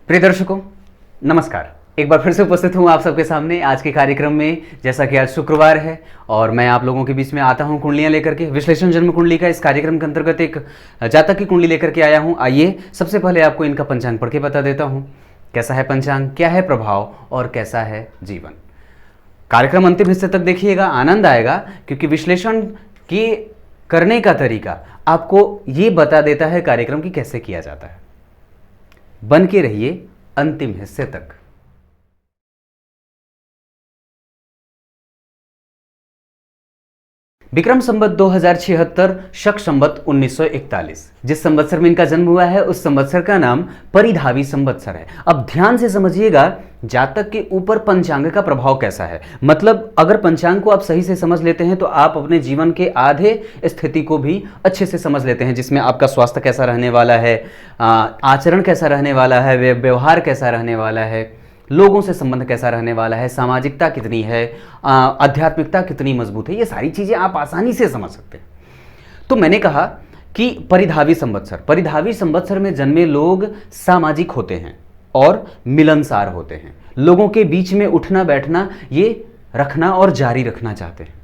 प्रिय दर्शकों, नमस्कार। एक बार फिर से उपस्थित हूँ आप सबके सामने आज के कार्यक्रम में। जैसा कि आज शुक्रवार है और मैं आप लोगों के बीच में आता हूँ कुंडलियाँ लेकर के, विश्लेषण जन्म कुंडली का इस कार्यक्रम के अंतर्गत एक जातक की कुंडली लेकर के आया हूँ। आइए सबसे पहले आपको इनका पंचांग पढ़ के बता देता हूँ कैसा है पंचांग, क्या है प्रभाव और कैसा है जीवन। कार्यक्रम अंतिम हिस्से तक देखिएगा, आनंद आएगा, क्योंकि विश्लेषण की करने का तरीका आपको ये बता देता है कार्यक्रम की कैसे किया जाता है। बन के रहिए अंतिम हिस्से तक। विक्रम संवत 2076, शक संवत 1941, जिस संवत्सर में इनका जन्म हुआ है उस संवत्सर का नाम परिधावी संवत्सर है। अब ध्यान से समझिएगा जातक के ऊपर पंचांग का प्रभाव कैसा है। मतलब अगर पंचांग को आप सही से समझ लेते हैं तो आप अपने जीवन के आधे स्थिति को भी अच्छे से समझ लेते हैं, जिसमें आपका स्वास्थ्य कैसा रहने वाला है, आचरण कैसा रहने वाला है, व्यवहार कैसा रहने वाला है, लोगों से संबंध कैसा रहने वाला है, सामाजिकता कितनी है, आध्यात्मिकता कितनी मजबूत है। ये सारी चीज़ें आप आसानी से समझ सकते हैं। तो मैंने कहा कि परिधावी संवत्सर में जन्मे लोग सामाजिक होते हैं और मिलनसार होते हैं। लोगों के बीच में उठना बैठना ये रखना और जारी रखना चाहते हैं,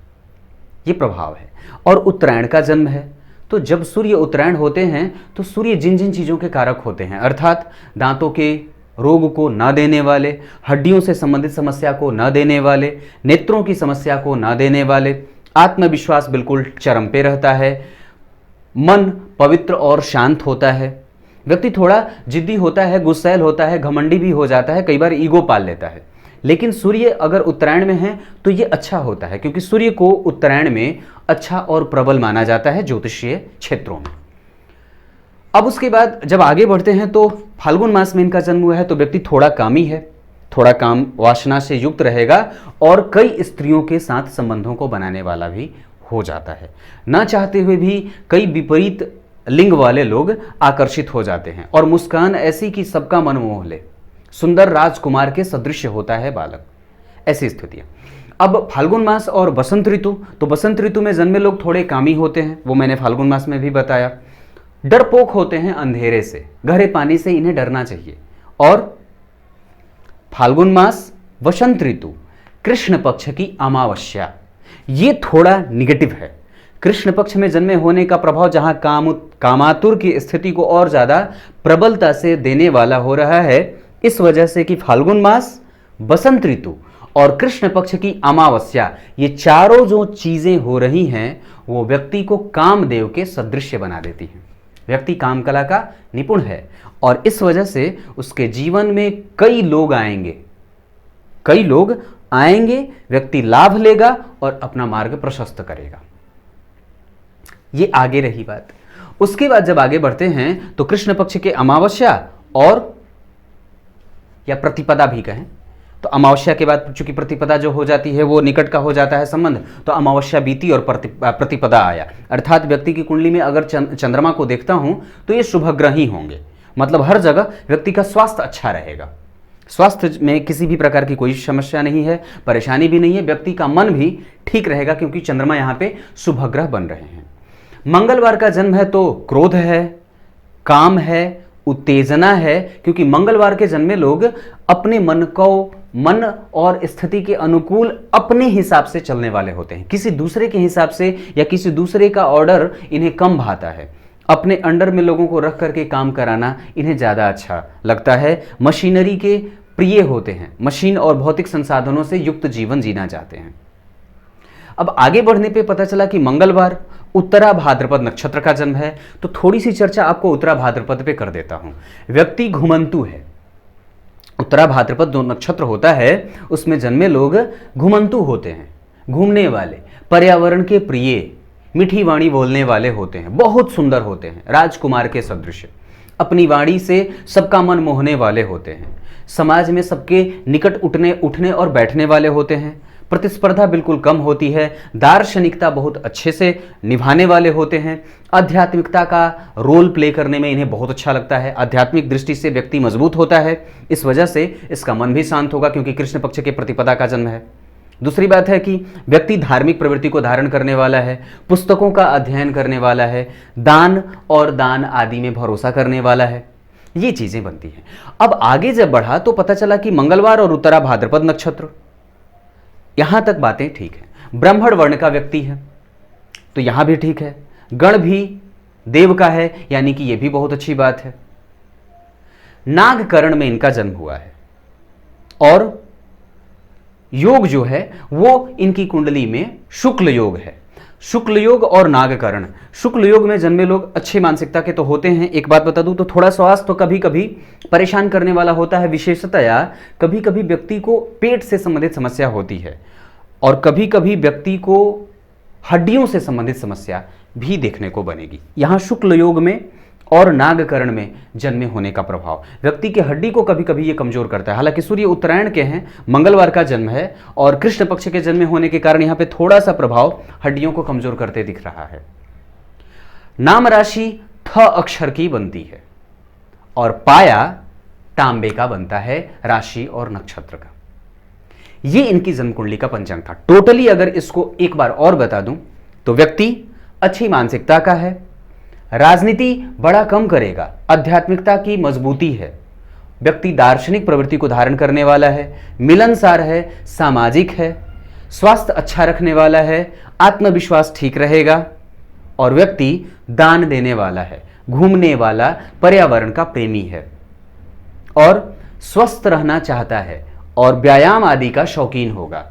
ये प्रभाव है। और उत्तरायण का जन्म है, तो जब सूर्य उत्तरायण होते हैं तो सूर्य जिन जिन चीज़ों के कारक होते हैं, अर्थात दांतों के रोग को ना देने वाले, हड्डियों से संबंधित समस्या को ना देने वाले, नेत्रों की समस्या को ना देने वाले, आत्मविश्वास बिल्कुल चरम पे रहता है, मन पवित्र और शांत होता है, व्यक्ति थोड़ा जिद्दी होता है, गुस्सैल होता है, घमंडी भी हो जाता है, कई बार ईगो पाल लेता है। लेकिन सूर्य अगर उत्तरायण में है तो ये अच्छा होता है, क्योंकि सूर्य को उत्तरायण में अच्छा और प्रबल माना जाता है ज्योतिषीय क्षेत्रों में। अब उसके बाद जब आगे बढ़ते हैं तो फाल्गुन मास में इनका जन्म हुआ है, तो व्यक्ति थोड़ा कामी है, थोड़ा काम वासना से युक्त रहेगा और कई स्त्रियों के साथ संबंधों को बनाने वाला भी हो जाता है। ना चाहते हुए भी कई विपरीत लिंग वाले लोग आकर्षित हो जाते हैं और मुस्कान ऐसी कि सबका मन मोह ले, सुंदर राजकुमार के सदृश होता है बालक, ऐसी स्थितियां। अब फाल्गुन मास और बसंत ऋतु, तो बसंत ऋतु में जन्मे लोग थोड़े कामी होते हैं, वो मैंने फाल्गुन मास में भी बताया। डरपोक होते हैं अंधेरे से, गहरे पानी से इन्हें डरना चाहिए। और फाल्गुन मास, वसंत ऋतु, कृष्ण पक्ष की अमावस्या, ये थोड़ा निगेटिव है। कृष्ण पक्ष में जन्मे होने का प्रभाव जहां कामातुर की स्थिति को और ज्यादा प्रबलता से देने वाला हो रहा है, इस वजह से कि फाल्गुन मास, बसंत ऋतु और कृष्ण पक्ष की अमावस्या, ये चारों जो चीजें हो रही हैं वो व्यक्ति को कामदेव के सदृश बना देती हैं। व्यक्ति काम कला का निपुण है और इस वजह से उसके जीवन में कई लोग आएंगे, व्यक्ति लाभ लेगा और अपना मार्ग प्रशस्त करेगा। ये आगे रही बात। उसके बाद जब आगे बढ़ते हैं तो कृष्ण पक्ष के अमावस्या और या प्रतिपदा भी कहें, तो अमावस्या के बाद चूंकि प्रतिपदा जो हो जाती है वो निकट का हो जाता है संबंध, तो अमावस्या बीती और प्रतिपदा आया। अर्थात व्यक्ति की कुंडली में अगर चंद्रमा को देखता हूं तो ये शुभग्रह ही होंगे। मतलब हर जगह व्यक्ति का स्वास्थ्य अच्छा रहेगा, स्वास्थ्य में किसी भी प्रकार की कोई समस्या नहीं है, परेशानी भी नहीं है, व्यक्ति का मन भी ठीक रहेगा, क्योंकि चंद्रमा यहाँ पे शुभग्रह बन रहे हैं। मंगलवार का जन्म है तो क्रोध है, काम है, उत्तेजना है, क्योंकि मंगलवार के जन्मे लोग अपने मन और स्थिति के अनुकूल अपने हिसाब से चलने वाले होते हैं। किसी दूसरे के हिसाब से या किसी दूसरे का ऑर्डर इन्हें कम भाता है। अपने अंडर में लोगों को रख करके काम कराना इन्हें ज़्यादा अच्छा लगता है। मशीनरी के प्रिय होते हैं, मशीन और भौतिक संसाधनों से युक्त जीवन जीना चाहते हैं। अब आगे बढ़ने पे पता चला कि मंगलवार उत्तरा भाद्रपद नक्षत्र का जन्म है, तो थोड़ी सी चर्चा आपको उत्तरा भाद्रपद पे कर देता हूं। व्यक्ति घुमंतु है। उत्तरा भाद्रपद जो नक्षत्र होता है उसमें जन्मे लोग घुमंतु होते हैं, घूमने वाले, पर्यावरण के प्रिय, मीठी वाणी बोलने वाले होते हैं, बहुत सुंदर होते हैं, राजकुमार के सदृश, अपनी वाणी से सबका मन मोहने वाले होते हैं, समाज में सबके निकट उठने और बैठने वाले होते हैं, प्रतिस्पर्धा बिल्कुल कम होती है, दार्शनिकता बहुत अच्छे से निभाने वाले होते हैं, आध्यात्मिकता का रोल प्ले करने में इन्हें बहुत अच्छा लगता है, आध्यात्मिक दृष्टि से व्यक्ति मजबूत होता है, इस वजह से इसका मन भी शांत होगा, क्योंकि कृष्ण पक्ष के प्रतिपदा का जन्म है। दूसरी बात है कि व्यक्ति धार्मिक प्रवृत्ति को धारण करने वाला है, पुस्तकों का अध्ययन करने वाला है, दान और दान आदि में भरोसा करने वाला है। ये चीजें बनती हैं। अब आगे जब बढ़ा तो पता चला कि मंगलवार और उत्तरा भाद्रपद नक्षत्र, यहां तक बातें ठीक है। ब्राह्मण वर्ण का व्यक्ति है तो यहां भी ठीक है। गण भी देव का है, यानी कि यह भी बहुत अच्छी बात है। नागकरण में इनका जन्म हुआ है और योग जो है वो इनकी कुंडली में शुक्ल योग है। शुक्ल योग और नागकरण, शुक्ल योग में जन्मे लोग अच्छी मानसिकता के तो होते हैं। एक बात बता दूं तो थोड़ा स्वास्थ्य तो कभी कभी परेशान करने वाला होता है, विशेषतया कभी कभी व्यक्ति को पेट से संबंधित समस्या होती है और कभी कभी व्यक्ति को हड्डियों से संबंधित समस्या भी देखने को बनेगी। यहां शुक्ल योग में और नागकरण में जन्मे होने का प्रभाव व्यक्ति के हड्डी को कभी कभी ये कमजोर करता है। हालांकि सूर्य उत्तरायण के हैं, मंगलवार का जन्म है और कृष्ण पक्ष के जन्म होने के कारण यहां पे थोड़ा सा प्रभाव हड्डियों को कमजोर करते दिख रहा है। नाम राशि थ अक्षर की बनती है और पाया तांबे का बनता है, राशि और नक्षत्र का। ये इनकी जन्म कुंडली का पंचांग था। टोटली अगर इसको एक बार और बता दूं तो व्यक्ति अच्छी मानसिकता का है, राजनीति बड़ा कम करेगा, आध्यात्मिकता की मजबूती है, व्यक्ति दार्शनिक प्रवृत्ति को धारण करने वाला है, मिलनसार है, सामाजिक है, स्वास्थ्य अच्छा रखने वाला है, आत्मविश्वास ठीक रहेगा और व्यक्ति दान देने वाला है, घूमने वाला, पर्यावरण का प्रेमी है और स्वस्थ रहना चाहता है और व्यायाम आदि का शौकीन होगा।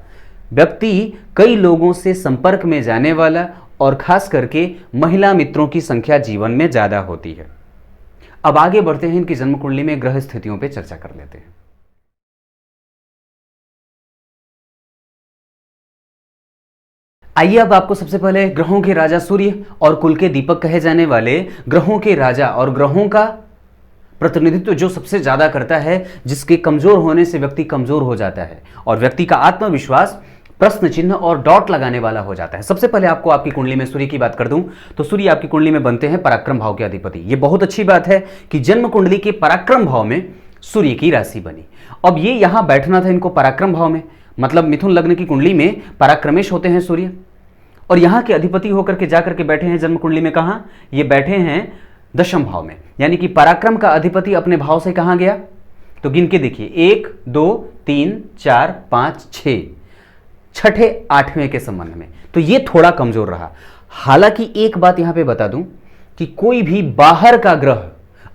व्यक्ति कई लोगों से संपर्क में जाने वाला और खास करके महिला मित्रों की संख्या जीवन में ज्यादा होती है। अब आगे बढ़ते हैं, इनकी जन्म कुंडली में ग्रह स्थितियों पर चर्चा कर लेते हैं। आइए अब आपको सबसे पहले ग्रहों के राजा सूर्य और कुल के दीपक कहे जाने वाले ग्रहों के राजा और ग्रहों का प्रतिनिधित्व जो सबसे ज्यादा करता है, जिसके कमजोर होने से व्यक्ति कमजोर हो जाता है और व्यक्ति का आत्मविश्वास प्रश्न चिन्ह और डॉट लगाने वाला हो जाता है। सबसे पहले आपको आपकी कुंडली में सूर्य की बात कर दूं तो सूर्य आपकी कुंडली में बनते हैं पराक्रम भाव के अधिपति। यह बहुत अच्छी बात है कि जन्म कुंडली के पराक्रम भाव में सूर्य की राशि बनी। अब ये यहां बैठना था इनको पराक्रम भाव में, मतलब मिथुन लग्न की कुंडली में पराक्रमेश होते हैं सूर्य और यहां के अधिपति होकर के जाकर के बैठे हैं जन्म कुंडली में। कहां ये बैठे हैं? दशम भाव में, यानी कि पराक्रम का अधिपति अपने भाव से कहां गया तो गिन के देखिए, 1 2 3 4 5 6, छठे आठवें के संबंध में, तो ये थोड़ा कमजोर रहा। हालांकि एक बात यहां पे बता दूं कि कोई भी बाहर का ग्रह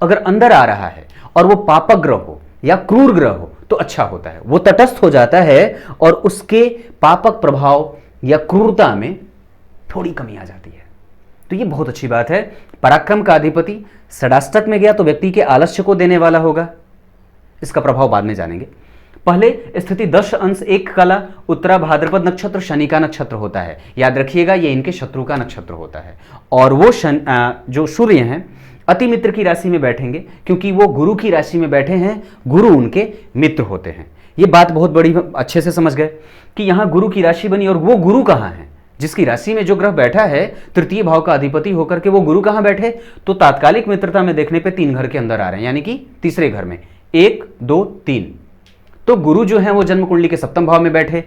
अगर अंदर आ रहा है और वो पापक ग्रह हो या क्रूर ग्रह हो तो अच्छा होता है, वो तटस्थ हो जाता है और उसके पापक प्रभाव या क्रूरता में थोड़ी कमी आ जाती है। तो ये बहुत अच्छी बात है। पराक्रम का अधिपति षडाष्टक में गया तो व्यक्ति के आलस्य को देने वाला होगा, इसका प्रभाव बाद में जानेंगे। पहले स्थिति 10 अंश 1 कला उत्तरा भाद्रपद नक्षत्र शनि का नक्षत्र होता है। याद रखिएगा ये इनके शत्रु का नक्षत्र होता है और वो जो सूर्य हैं अति मित्र की राशि में बैठेंगे क्योंकि वो गुरु की राशि में बैठे हैं, गुरु उनके मित्र होते हैं। ये बात बहुत बड़ी अच्छे से समझ गए कि यहां गुरु की राशि बनी और वो गुरु कहां है? जिसकी राशि में जो ग्रह बैठा है तृतीय भाव का अधिपति होकर के वो गुरु कहां बैठे तो तात्कालिक मित्रता में देखने पे 3 घर के अंदर आ रहे हैं, यानी कि तीसरे घर में 1 2 3। तो गुरु जो है वो जन्म कुंडली के सप्तम भाव में बैठे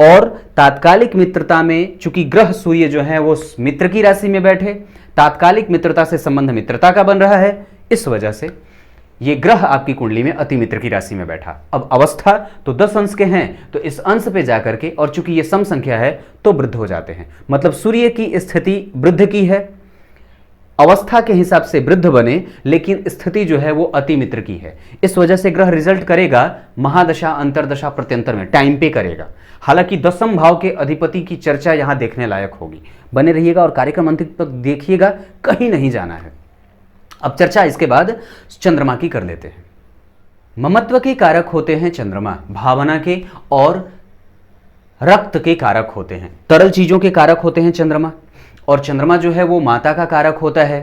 और तात्कालिक मित्रता में चूंकि ग्रह सूर्य जो है वो मित्र की राशि में बैठे, तात्कालिक मित्रता से संबंध मित्रता का बन रहा है, इस वजह से ये ग्रह आपकी कुंडली में अति मित्र की राशि में बैठा। अब अवस्था तो 10 अंश के हैं तो इस अंश पे जाकर के, और चूंकि ये सम संख्या है तो वृद्ध हो जाते हैं, मतलब सूर्य की स्थिति वृद्ध की है, अवस्था के हिसाब से वृद्ध बने लेकिन स्थिति जो है वो अति मित्र की है। इस वजह से ग्रह रिजल्ट करेगा महादशा अंतरदशा प्रत्यंतर में टाइम पे करेगा। हालांकि दसम भाव के अधिपति की चर्चा यहां देखने लायक होगी, बने रहिएगा और कार्यक्रम अंत तक देखिएगा, कहीं नहीं जाना है। अब चर्चा इसके बाद चंद्रमा की कर लेते हैं। ममत्व के कारक होते हैं चंद्रमा, भावना के और रक्त के कारक होते हैं, तरल चीजों के कारक होते हैं चंद्रमा। और चंद्रमा जो है वो माता का कारक होता है,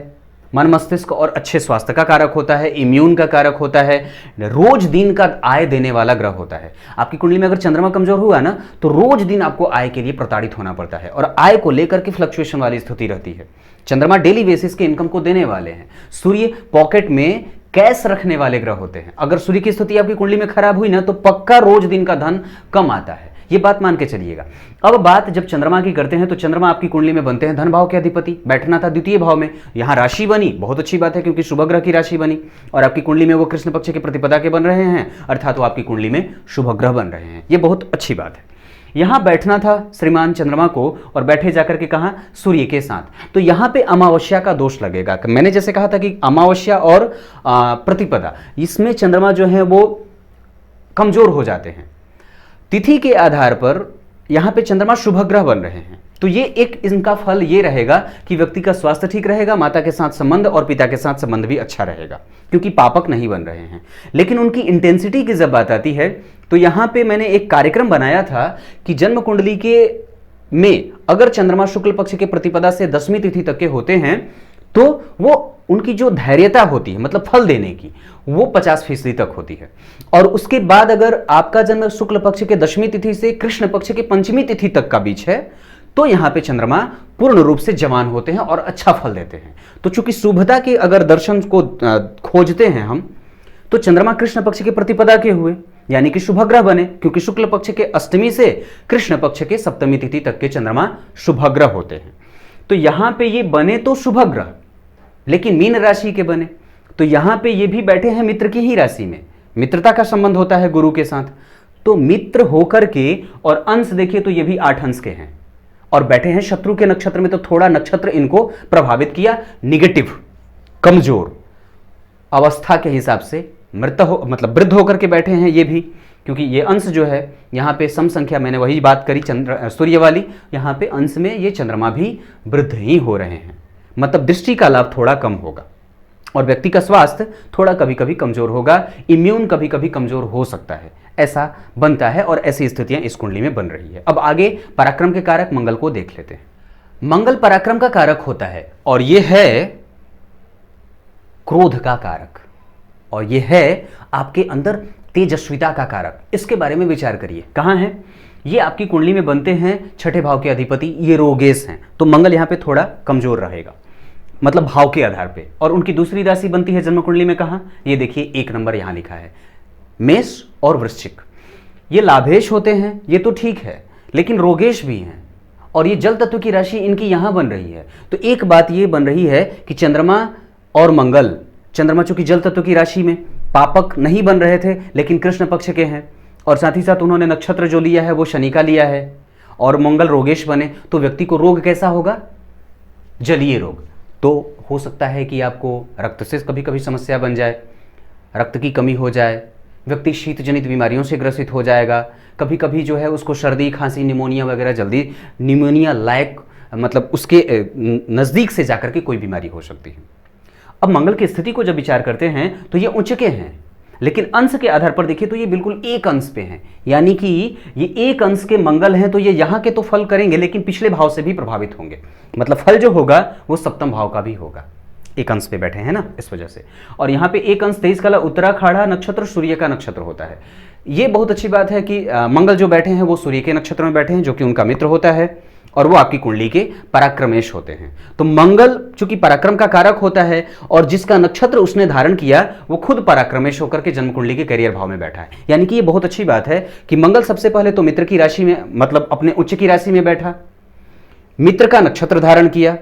मन मस्तिष्क और अच्छे स्वास्थ्य का कारक होता है, इम्यून का कारक होता है, रोज दिन का आय देने वाला ग्रह होता है। आपकी कुंडली में अगर चंद्रमा कमजोर हुआ ना तो रोज दिन आपको आय के लिए प्रताड़ित होना पड़ता है और आय को लेकर के फ्लक्चुएशन वाली स्थिति रहती है। चंद्रमा डेली बेसिस के इनकम को देने वाले हैं। सूर्य पॉकेट में कैश रखने वाले ग्रह होते हैं। अगर सूर्य की स्थिति आपकी कुंडली में खराब हुई ना तो पक्का रोज दिन का धन कम आता है। ये बात मान के चलिएगा। अब बात जब चंद्रमा की करते हैं तो चंद्रमा आपकी कुंडली में बनते हैं धन भाव के अधिपति, बैठना था द्वितीय भाव में, यहाँ राशि बनी, बहुत अच्छी बात है क्योंकि शुभ ग्रह की राशि बनी और आपकी कुंडली में वो कृष्ण पक्ष के प्रतिपदा के बन रहे हैं, अर्थात वो आपकी कुंडली में शुभ ग्रह बन रहे हैं, ये बहुत अच्छी बात है। यहां बैठना था श्रीमान चंद्रमा को और बैठे जाकर के कहा सूर्य के साथ, तो यहां पे अमावस्या का दोष लगेगा। मैंने जैसे कहा था कि अमावस्या और प्रतिपदा, इसमें चंद्रमा जो है वो कमजोर हो जाते हैं। तिथि के आधार पर यहां पे चंद्रमा शुभ ग्रह बन रहे हैं, तो ये एक इनका फल ये रहेगा कि व्यक्ति का स्वास्थ्य ठीक रहेगा, माता के साथ संबंध और पिता के साथ संबंध भी अच्छा रहेगा क्योंकि पापक नहीं बन रहे हैं। लेकिन उनकी इंटेंसिटी की जब बात आती है तो यहां पे मैंने एक कार्यक्रम बनाया था कि जन्म कुंडली के में अगर चंद्रमा शुक्ल पक्ष के प्रतिपदा से 10वीं तिथि तक के होते हैं तो वो उनकी जो धैर्यता होती है, मतलब फल देने की, वो 50% तक होती है। और उसके बाद अगर आपका जन्म शुक्ल पक्ष के 10वीं तिथि से कृष्ण पक्ष के 5वीं तिथि तक का बीच है तो यहां पे चंद्रमा पूर्ण रूप से जवान होते हैं और अच्छा फल देते हैं। तो चूंकि शुभता के अगर दर्शन को खोजते हैं हम, तो चंद्रमा कृष्ण पक्ष के प्रतिपदा के हुए, यानी कि शुभ ग्रह बने, क्योंकि शुक्ल पक्ष के अष्टमी से कृष्ण पक्ष के सप्तमी तिथि तक के चंद्रमा शुभ ग्रह होते हैं। तो यहां पे ये बने तो शुभ ग्रह, लेकिन मीन राशि के बने, तो यहां पे ये भी बैठे हैं मित्र की ही राशि में, मित्रता का संबंध होता है गुरु के साथ, तो मित्र होकर के, और अंश देखिए तो ये भी 8 अंश के हैं और बैठे हैं शत्रु के नक्षत्र में, तो थोड़ा नक्षत्र इनको प्रभावित किया, निगेटिव, कमजोर अवस्था के हिसाब से मृत हो, मतलब वृद्ध होकर के बैठे हैं ये भी, क्योंकि ये अंश जो है यहाँ पे सम संख्या, मैंने वही बात करी सूर्य वाली, यहाँ पे अंश में ये चंद्रमा भी वृद्ध ही हो रहे हैं, मतलब दृष्टि का लाभ थोड़ा कम होगा और व्यक्ति का स्वास्थ्य थोड़ा कभी कभी कमजोर होगा, इम्यून कभी कभी कमजोर हो सकता है, ऐसा बनता है और ऐसी स्थितियां इस कुंडली में बन रही है। अब आगे पराक्रम के कारक मंगल को देख लेते हैं। मंगल पराक्रम का कारक होता है और यह है क्रोध का कारक और यह है आपके अंदर तेजस्विता का कारक। इसके बारे में विचार करिए, कहां है ये? आपकी कुंडली में बनते हैं छठे भाव के अधिपति, ये रोगेश हैं, तो मंगल यहां पे थोड़ा कमजोर रहेगा, मतलब भाव के आधार पे। और उनकी दूसरी राशि बनती है जन्म कुंडली में कहां? ये देखिए 1 नंबर यहां लिखा है, मेष और वृश्चिक। ये लाभेश होते हैं, ये तो ठीक है, लेकिन रोगेश भी हैं और ये जल तत्व की राशि इनकी यहां बन रही है। तो एक बात ये बन रही है कि चंद्रमा और मंगल, चंद्रमा चूंकि जल तत्व की राशि में पापक नहीं बन रहे थे लेकिन कृष्ण पक्ष के हैं, और साथ ही साथ उन्होंने नक्षत्र जो लिया है वो शनि का लिया है, और मंगल रोगेश बने, तो व्यक्ति को रोग कैसा होगा? जलीय रोग। तो हो सकता है कि आपको रक्त से कभी कभी समस्या बन जाए, रक्त की कमी हो जाए, व्यक्ति शीत जनित बीमारियों से ग्रसित हो जाएगा, कभी कभी जो है उसको सर्दी खांसी निमोनिया वगैरह, जल्दी निमोनिया लायक, मतलब उसके नज़दीक से जाकर के कोई बीमारी हो सकती है। अब मंगल की स्थिति को जब विचार करते हैं तो ये उच्च के हैं, लेकिन अंश के आधार पर देखिए तो ये बिल्कुल 1 अंश पे हैं, यानी कि ये 1 अंश के मंगल हैं, तो ये यहाँ के तो फल करेंगे लेकिन पिछले भाव से भी प्रभावित होंगे, मतलब फल जो होगा वो सप्तम भाव का भी होगा, 1 अंश पे बैठे हैं ना, इस वजह से। और यहाँ पे 1 अंश 23 कला उत्तराखाड़ा नक्षत्र सूर्य का नक्षत्र होता है। ये बहुत अच्छी बात है कि मंगल जो बैठे हैं वो सूर्य के नक्षत्र में बैठे हैं, जो कि उनका मित्र होता है और वो आपकी कुंडली के पराक्रमेश होते हैं। तो मंगल चूंकि पराक्रम का कारक होता है और जिसका नक्षत्र उसने धारण किया वो खुद पराक्रमेश होकर के जन्म कुंडली के करियर भाव में बैठा है, यानी कि ये बहुत अच्छी बात है कि मंगल सबसे पहले तो मित्र की राशि में, मतलब अपने उच्च की राशि में बैठा, मित्र का नक्षत्र धारण किया।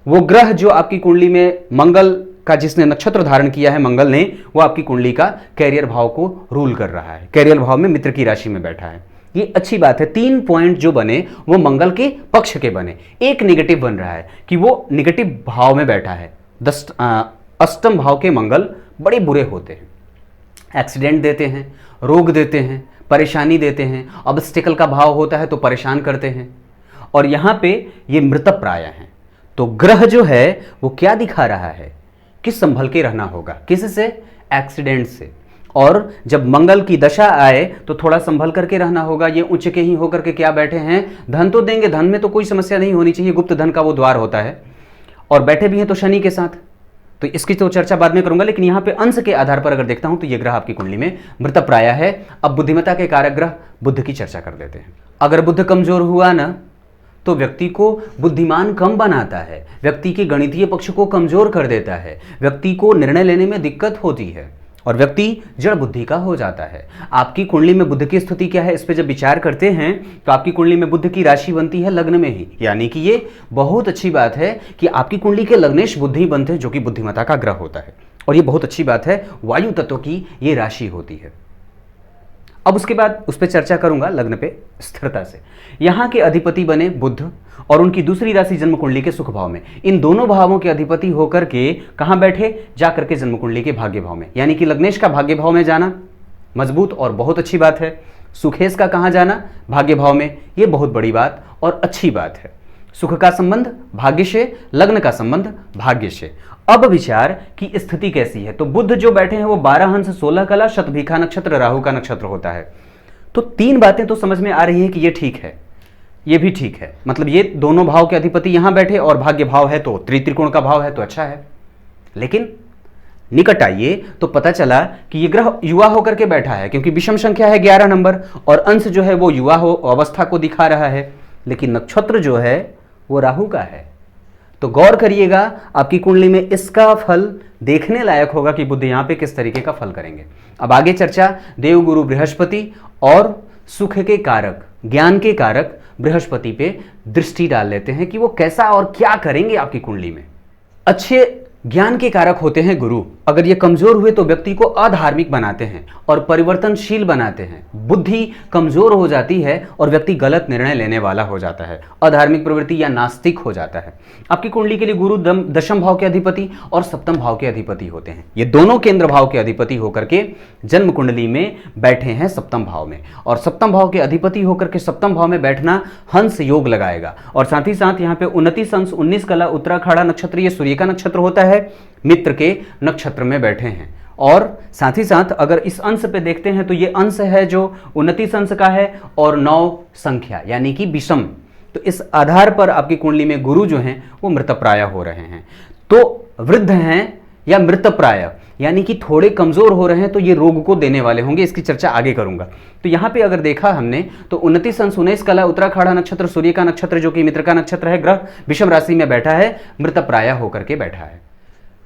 वो ग्रह जो आपकी कुंडली में मंगल का जिसने नक्षत्र धारण किया है मंगल ने, वो आपकी कुंडली का कैरियर भाव को रूल कर रहा है, कैरियर भाव में मित्र की राशि में बैठा है, ये अच्छी बात है। 3 पॉइंट जो बने वो मंगल के पक्ष के बने। एक नेगेटिव बन रहा है कि वो नेगेटिव भाव में बैठा है। अष्टम भाव के मंगल बड़े बुरे होते हैं, एक्सीडेंट देते हैं, रोग देते हैं, परेशानी देते हैं, ऑब्स्टिकल का भाव होता है तो परेशान करते हैं, और यहाँ पे ये मृतप्राय हैं। तो ग्रह जो है वो क्या दिखा रहा है कि संभल के रहना होगा, किससे? एक्सीडेंट से। और जब मंगल की दशा आए तो थोड़ा संभल करके रहना होगा। ये उच्च के ही होकर के क्या बैठे हैं? धन तो देंगे, धन में तो कोई समस्या नहीं होनी चाहिए, गुप्त धन का वो द्वार होता है, और बैठे भी हैं तो शनि के साथ, तो इसकी तो चर्चा बाद में करूंगा। लेकिन यहाँ पे अंश के आधार पर अगर देखता हूं तो ये ग्रह आपकी कुंडली में मृतप्राय है। अब बुद्धिमत्ता के कारक ग्रह बुद्ध की चर्चा कर देते हैं। अगर बुद्ध कमजोर हुआ ना तो व्यक्ति को बुद्धिमान कम बनाता है, व्यक्ति के गणितीय पक्ष को कमजोर कर देता है, व्यक्ति को निर्णय लेने में दिक्कत होती है, और व्यक्ति जड़ बुद्धि का हो जाता है। आपकी कुंडली में बुध की स्थिति क्या है, इस पे जब विचार करते हैं तो आपकी कुंडली में बुध की राशि बनती है लग्न में ही, यानी कि ये बहुत अच्छी बात है कि आपकी कुंडली के लग्नेश बुध ही बनते हैं, जो कि बुद्धिमत्ता का ग्रह होता है। और ये बहुत अच्छी बात है, वायु तत्व की ये राशि होती है। अब उसके बाद उस पर चर्चा करूंगा लग्न पे स्थिरता से। यहां के अधिपति बने बुध और उनकी दूसरी राशि जन्म कुंडली के सुख भाव में। इन दोनों भावों के अधिपति होकर के कहां बैठे, जाकर के जन्म कुंडली के भाग्य भाव में, यानी कि लग्नेश का भाग्य भाव में जाना मजबूत और बहुत अच्छी बात है। सुखेश का कहां जाना, भाग्य भाव में, यह बहुत बड़ी बात और अच्छी बात है। सुख का संबंध भाग्य से, लग्न का संबंध भाग्य से। अब विचार की स्थिति कैसी है, तो बुध जो बैठे हैं वो 12 हंस 16 कला शतभिखा नक्षत्र राहु का नक्षत्र होता है। तो तीन बातें तो समझ में आ रही हैं कि ये ठीक है, ये भी ठीक है, मतलब ये दोनों भाव के अधिपति यहां बैठे और भाग्य भाव है तो त्रित्रिकोण का भाव है तो अच्छा है। लेकिन निकट आइए तो पता चला कि ये ग्रह युवा होकर के बैठा है, क्योंकि विषम संख्या है 11 नंबर और अंश जो है वो युवा हो अवस्था को दिखा रहा है, लेकिन नक्षत्र जो है वो राहु का है। तो गौर करिएगा, आपकी कुंडली में इसका फल देखने लायक होगा कि बुध यहां पे किस तरीके का फल करेंगे। अब आगे चर्चा देवगुरु बृहस्पति और सुख के कारक, ज्ञान के कारक बृहस्पति पे दृष्टि डाल लेते हैं कि वो कैसा और क्या करेंगे आपकी कुंडली में। अच्छे ज्ञान के कारक होते हैं गुरु, अगर ये कमजोर हुए तो व्यक्ति को अधार्मिक बनाते हैं और परिवर्तनशील बनाते हैं। बुद्धि कमजोर हो जाती है और व्यक्ति गलत निर्णय लेने वाला हो जाता है, अधार्मिक प्रवृत्ति या नास्तिक हो जाता है। आपकी कुंडली के लिए गुरु दशम भाव के अधिपति और सप्तम भाव के अधिपति होते हैं। ये दोनों केंद्र भाव के अधिपति होकर के जन्म कुंडली में बैठे हैं सप्तम भाव में, और सप्तम भाव के अधिपति होकर के सप्तम भाव में बैठना हंस योग लगाएगा। और साथ ही साथ यहाँ पे 29 अंश 19 कला उत्तराखाड़ा नक्षत्र, ये सूर्य का नक्षत्र होता है, मित्र के नक्षत्र में बैठे हैं। और साथ ही साथ अगर इस अंश पे देखते हैं तो ये अंश है जो 29 अंश का है और 9 संख्या यानी कि विषम। तो इस आधार पर आपकी कुंडली में गुरु जो हैं वो मृतप्राय हो रहे हैं। तो वृद्ध हैं या मृतप्राय यानी कि थोड़े कमजोर हो रहे हैं, तो ये रोग को देने वाले होंगे, इसकी चर्चा आगे करूंगा। तो यहां पे अगर देखा हमने तो 29 अंश 19 कला उत्तराखाड़ा नक्षत्र सूर्य का नक्षत्र जो कि मित्र का नक्षत्र है, ग्रह विषम राशि में बैठा है, मृतप्राय होकर के बैठा है।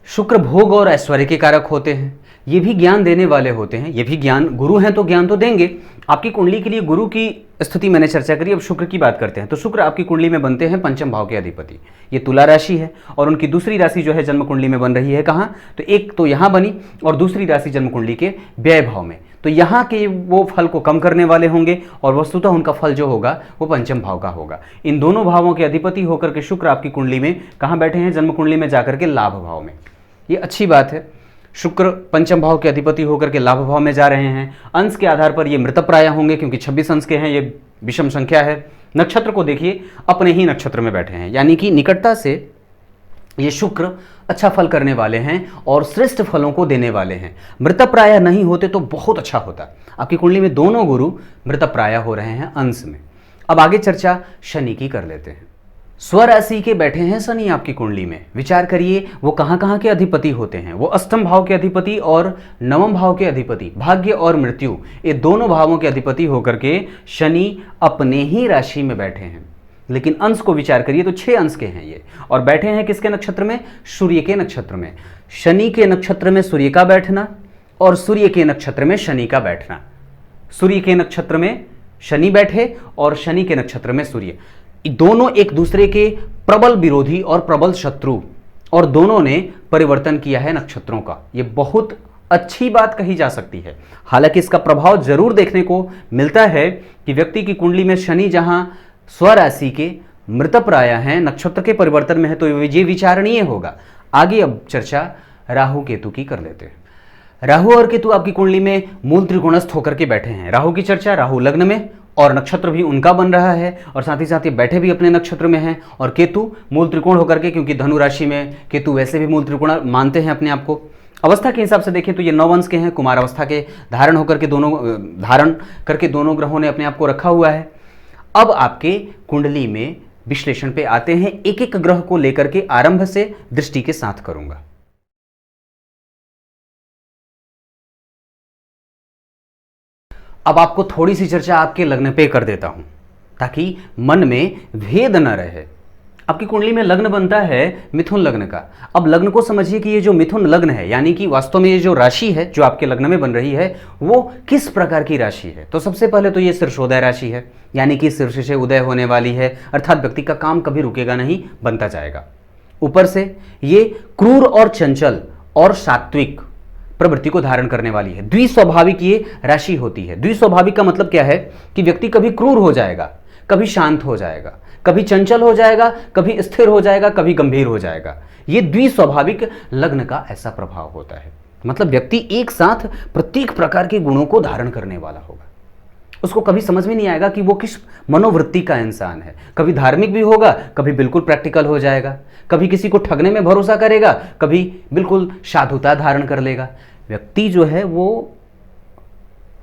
शुक्र भोग और ऐश्वर्य के कारक होते हैं, ये भी ज्ञान देने वाले होते हैं, ये भी ज्ञान, गुरु हैं तो ज्ञान तो देंगे। आपकी कुंडली के लिए गुरु की स्थिति मैंने चर्चा करी, अब शुक्र की बात करते हैं। तो शुक्र आपकी कुंडली में बनते हैं पंचम भाव के अधिपति, ये तुला राशि है और उनकी दूसरी राशि जो है जन्म कुंडली में बन रही है कहाँ, तो एक तो यहाँ बनी और दूसरी राशि जन्म कुंडली के व्यय भाव में। तो यहाँ के वो फल को कम करने वाले होंगे और वस्तुतः उनका फल जो होगा वो पंचम भाव का होगा। इन दोनों भावों के अधिपति होकर के शुक्र आपकी कुंडली में कहाँ बैठे हैं, जन्म कुंडली में जाकर के लाभ भाव में। ये अच्छी बात है, शुक्र पंचम भाव के अधिपति होकर के लाभ भाव में जा रहे हैं। अंश के आधार पर ये मृतप्राय होंगे क्योंकि 26 अंश के हैं, ये विषम संख्या है। नक्षत्र को देखिए, अपने ही नक्षत्र में बैठे हैं, यानी कि निकटता से ये शुक्र अच्छा फल करने वाले हैं और श्रेष्ठ फलों को देने वाले हैं। मृतप्राय नहीं होते तो बहुत अच्छा होता। आपकी कुंडली में दोनों गुरु मृतप्राय हो रहे हैं अंश में। अब आगे चर्चा शनि की कर लेते हैं। स्वराशि के बैठे हैं शनि आपकी कुंडली में। विचार करिए वो कहाँ कहाँ के अधिपति होते हैं। वो अष्टम भाव के अधिपति और नवम भाव के अधिपति, भाग्य और मृत्यु, ये दोनों भावों के अधिपति होकर के शनि अपने ही राशि में बैठे हैं। लेकिन अंश को विचार करिए तो 6 अंश के हैं ये, और बैठे हैं किसके नक्षत्र में, सूर्य के नक्षत्र में। शनि के नक्षत्र में सूर्य का बैठना और सूर्य के नक्षत्र में शनि का बैठना। सूर्य के नक्षत्र में शनि बैठे और शनि के नक्षत्र में सूर्य, दोनों एक दूसरे के प्रबल विरोधी और प्रबल शत्रु, और दोनों ने परिवर्तन किया है नक्षत्रों का। ये बहुत अच्छी बात कही जा सकती है। हालांकि इसका प्रभाव जरूर देखने को मिलता है कि व्यक्ति की कुंडली में शनि जहां स्वराशि के मृतप्राय हैं, नक्षत्र के परिवर्तन में है, तो ये विचारणीय होगा। आगे अब चर्चा राहु केतु की कर लेते हैं। राहु और केतु आपकी कुंडली में मूल त्रिकोणस्थ होकर के बैठे हैं। राहु की चर्चा, राहु लग्न में और नक्षत्र भी उनका बन रहा है, और साथ ही साथ ये बैठे भी अपने नक्षत्र में हैं। और केतु मूल त्रिकोण होकर के, क्योंकि धनु राशि में केतु वैसे भी मूल त्रिकोण मानते हैं अपने आप को। अवस्था के हिसाब से देखें तो ये 9 अंश के हैं, कुमार अवस्था के धारण करके दोनों ग्रहों ने अपने आप को रखा हुआ है। अब आपके कुंडली में विश्लेषण पे आते हैं, एक एक ग्रह को लेकर के आरंभ से दृष्टि के साथ करूंगा। अब आपको थोड़ी सी चर्चा आपके लग्न पे कर देता हूं ताकि मन में भेद न रहे। आपकी कुंडली में लग्न बनता है मिथुन लग्न का। अब लग्न को समझिए कि ये जो मिथुन लग्न है, यानी कि वास्तव में ये जो राशि है जो आपके लग्न में बन रही है वो किस प्रकार की राशि है। तो सबसे पहले तो ये शीर्षोदय राशि है, यानी कि शीर्ष से उदय होने वाली है, अर्थात व्यक्ति का काम कभी रुकेगा नहीं, बनता जाएगा। ऊपर से ये क्रूर और चंचल और सात्विक प्रवृत्ति को धारण करने वाली है। द्विस्वाभाविक ये राशि होती है। द्विस्वाभाविक का मतलब क्या है कि व्यक्ति कभी क्रूर हो जाएगा, कभी शांत हो जाएगा, कभी चंचल हो जाएगा, कभी स्थिर हो जाएगा, कभी गंभीर हो जाएगा। ये द्विस्वाभाविक लग्न का ऐसा प्रभाव होता है। मतलब व्यक्ति एक साथ प्रत्येक प्रकार के गुणों को धारण करने वाला होगा। उसको कभी समझ में नहीं आएगा कि वो किस मनोवृत्ति का इंसान है। कभी धार्मिक भी होगा, कभी बिल्कुल प्रैक्टिकल हो जाएगा, कभी किसी को ठगने में भरोसा करेगा, कभी बिल्कुल साधुता धारण कर लेगा। व्यक्ति जो है वो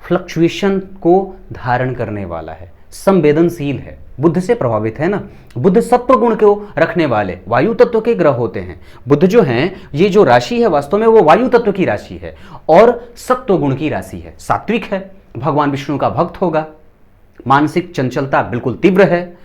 फ्लक्चुएशन को धारण करने वाला है, संवेदनशील है, बुध से प्रभावित है ना। बुध सत्व गुण को रखने वाले वायु तत्व के ग्रह होते हैं। बुध जो हैं, ये जो राशि है वास्तव में वो वायु तत्व की राशि है और सत्व गुण की राशि है, सात्विक है, भगवान विष्णु का भक्त होगा, मानसिक चंचलता बिल्कुल तीव्र है,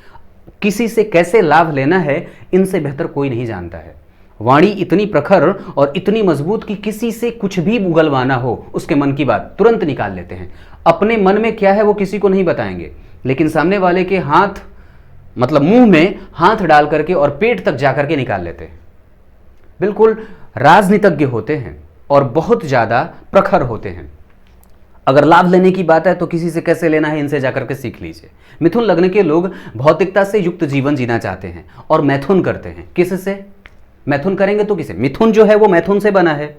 किसी से कैसे लाभ लेना है इनसे बेहतर कोई नहीं जानता है। वाणी इतनी प्रखर और इतनी मजबूत कि किसी से कुछ भी उगलवाना हो उसके मन की बात तुरंत निकाल लेते हैं। अपने मन में क्या है वो किसी को नहीं बताएंगे, लेकिन सामने वाले के हाथ मतलब मुंह में हाथ डाल करके और पेट तक जाकर के निकाल लेते हैं। बिल्कुल राजनीतिज्ञ होते हैं और बहुत ज्यादा प्रखर होते हैं। अगर लाभ लेने की बात है तो किसी से कैसे लेना है इनसे जाकर के सीख लीजिए। मिथुन लग्न के लोग भौतिकता से युक्त जीवन जीना चाहते हैं और मैथुन करते हैं। किससे मैथुन करेंगे तो किसे? मिथुन जो है वो मैथुन से बना है।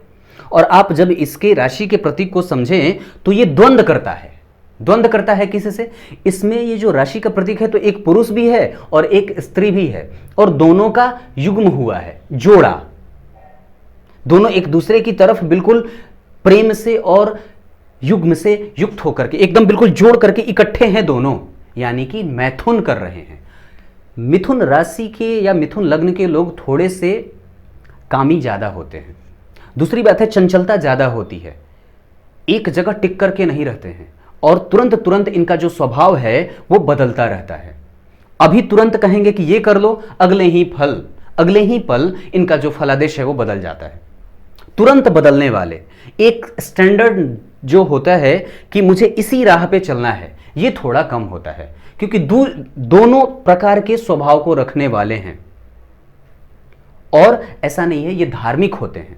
और आप जब इसके राशि के प्रतीक को समझें तो ये द्वंद्व करता है। द्वंद्व करता है किससे? इसमें ये जो राशि का प्रतीक है तो एक पुरुष भी है और एक स्त्री भी है और दोनों का युग्म हुआ है, जोड़ा। दोनों एक दूसरे की तरफ बिल्कुल प्रेम से और युग्म से युक्त होकर के एकदम बिल्कुल जोड़ करके इकट्ठे हैं दोनों, यानी कि मैथुन कर रहे हैं। मिथुन राशि के या मिथुन लग्न के लोग थोड़े से कामी ज्यादा होते हैं। दूसरी बात है चंचलता ज्यादा होती है, एक जगह टिक करके नहीं रहते हैं और तुरंत तुरंत इनका जो स्वभाव है वो बदलता रहता है। अभी तुरंत कहेंगे कि ये कर लो, अगले ही पल इनका जो फलादेश है वो बदल जाता है। तुरंत बदलने वाले, एक स्टैंडर्ड जो होता है कि मुझे इसी राह पे चलना है, ये थोड़ा कम होता है क्योंकि दोनों प्रकार के स्वभाव को रखने वाले हैं। और ऐसा नहीं है, ये धार्मिक होते हैं,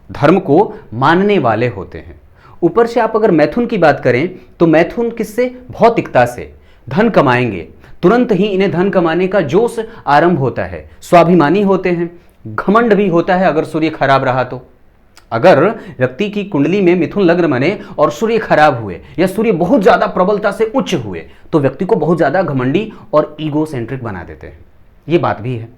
धर्म को मानने वाले होते हैं। ऊपर से आप अगर मैथुन की बात करें तो मैथुन किससे? भौतिकता से। धन कमाएंगे, तुरंत ही इन्हें धन कमाने का जोश आरंभ होता है। स्वाभिमानी होते हैं, घमंड भी होता है अगर सूर्य खराब रहा तो। अगर व्यक्ति की कुंडली में मिथुन लग्न बने और सूर्य खराब हुए या सूर्य बहुत ज्यादा प्रबलता से उच्च हुए तो व्यक्ति को बहुत ज्यादा घमंडी और ईगो सेंट्रिक बना देते हैं। ये बात भी है।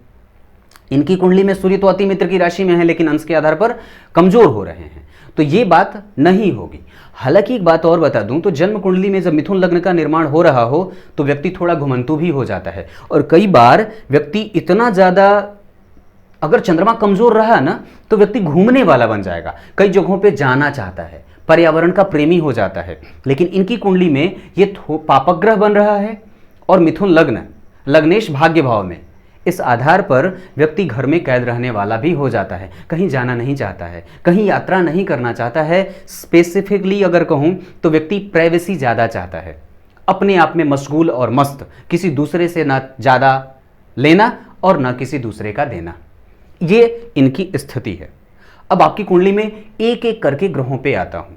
इनकी कुंडली में सूर्य तो अति मित्र की राशि में है लेकिन अंश के आधार पर कमजोर हो रहे हैं, तो ये बात नहीं होगी। हालांकि एक बात और बता दूं तो जन्म कुंडली में जब मिथुन लग्न का निर्माण हो रहा हो तो व्यक्ति थोड़ा घुमंतु भी हो जाता है और कई बार व्यक्ति इतना ज्यादा, अगर चंद्रमा कमजोर रहा ना तो व्यक्ति घूमने वाला बन जाएगा, कई जगहों पे जाना चाहता है, पर्यावरण का प्रेमी हो जाता है। लेकिन इनकी कुंडली में ये पापग्रह बन रहा है और मिथुन लग्न लग्नेश भाग्य भाव में, इस आधार पर व्यक्ति घर में कैद रहने वाला भी हो जाता है, कहीं जाना नहीं चाहता है, कहीं यात्रा नहीं करना चाहता है। स्पेसिफिकली अगर कहूं तो व्यक्ति प्राइवेसी ज़्यादा चाहता है, अपने आप में मशगूल और मस्त, किसी दूसरे से ना ज़्यादा लेना और ना किसी दूसरे का देना। ये इनकी स्थिति है। अब आपकी कुंडली में एक एक करके ग्रहों पे आता हूं।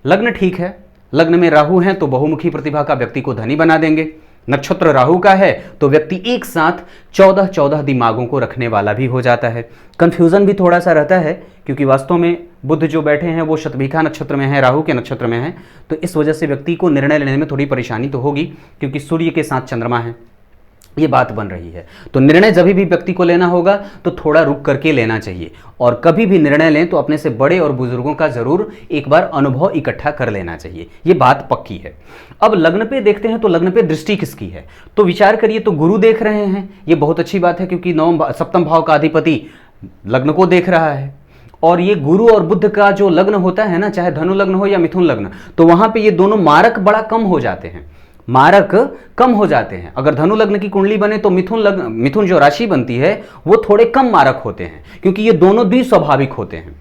लग्न ठीक है, लग्न में राहु हैं तो बहुमुखी प्रतिभा का व्यक्ति को धनी बना देंगे। नक्षत्र राहु का है तो व्यक्ति एक साथ 14 दिमागों को रखने वाला भी हो जाता है। कंफ्यूजन भी थोड़ा सा रहता है क्योंकि वास्तव में बुध जो बैठे हैं वो शतभिखा नक्षत्र में है, राहु के नक्षत्र में है, तो इस वजह से व्यक्ति को निर्णय लेने में थोड़ी परेशानी तो होगी क्योंकि सूर्य के साथ चंद्रमा है, ये बात बन रही है। तो निर्णय जब भी व्यक्ति को लेना होगा तो थोड़ा रुक करके लेना चाहिए और कभी भी निर्णय लें तो अपने से बड़े और बुजुर्गों का जरूर एक बार अनुभव इकट्ठा कर लेना चाहिए, ये बात पक्की है। अब लग्न पे देखते हैं तो लग्न पे दृष्टि किसकी है, तो विचार करिए तो गुरु देख रहे हैं, ये बहुत अच्छी बात है क्योंकि सप्तम भाव का अधिपति लग्न को देख रहा है। और ये गुरु और बुध का जो लग्न होता है ना, चाहे धनु लग्न हो या मिथुन लग्न, तो वहां पे ये दोनों मारक बड़ा कम हो जाते हैं। मारक कम हो जाते हैं। अगर धनु लग्न की कुंडली बने तो मिथुन जो राशि बनती है वो थोड़े कम मारक होते हैं, क्योंकि ये दोनों द्विस्वाभाविक होते हैं।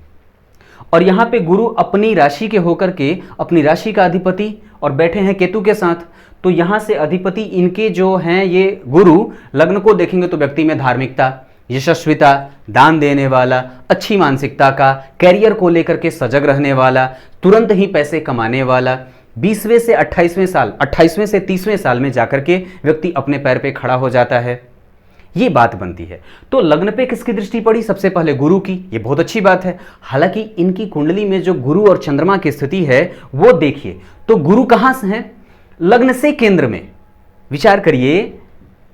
और यहां पे गुरु अपनी राशि के होकर के अपनी राशि का अधिपति और बैठे हैं केतु के साथ, तो यहां से अधिपति इनके जो हैं ये गुरु लग्न को देखेंगे तो व्यक्ति में धार्मिकता, यशस्विता, दान देने वाला, अच्छी मानसिकता का, कैरियर को लेकर के सजग रहने वाला, तुरंत ही पैसे कमाने वाला, 20वें से 28वें साल, 28वें से 30वें साल में जाकर के व्यक्ति अपने पैर पे खड़ा हो जाता है, ये बात बनती है। तो लग्न पे किसकी दृष्टि पड़ी? सबसे पहले गुरु की, ये बहुत अच्छी बात है। हालांकि इनकी कुंडली में जो गुरु और चंद्रमा की स्थिति है वो देखिए, तो गुरु कहां से है? लग्न से केंद्र में। विचार करिए,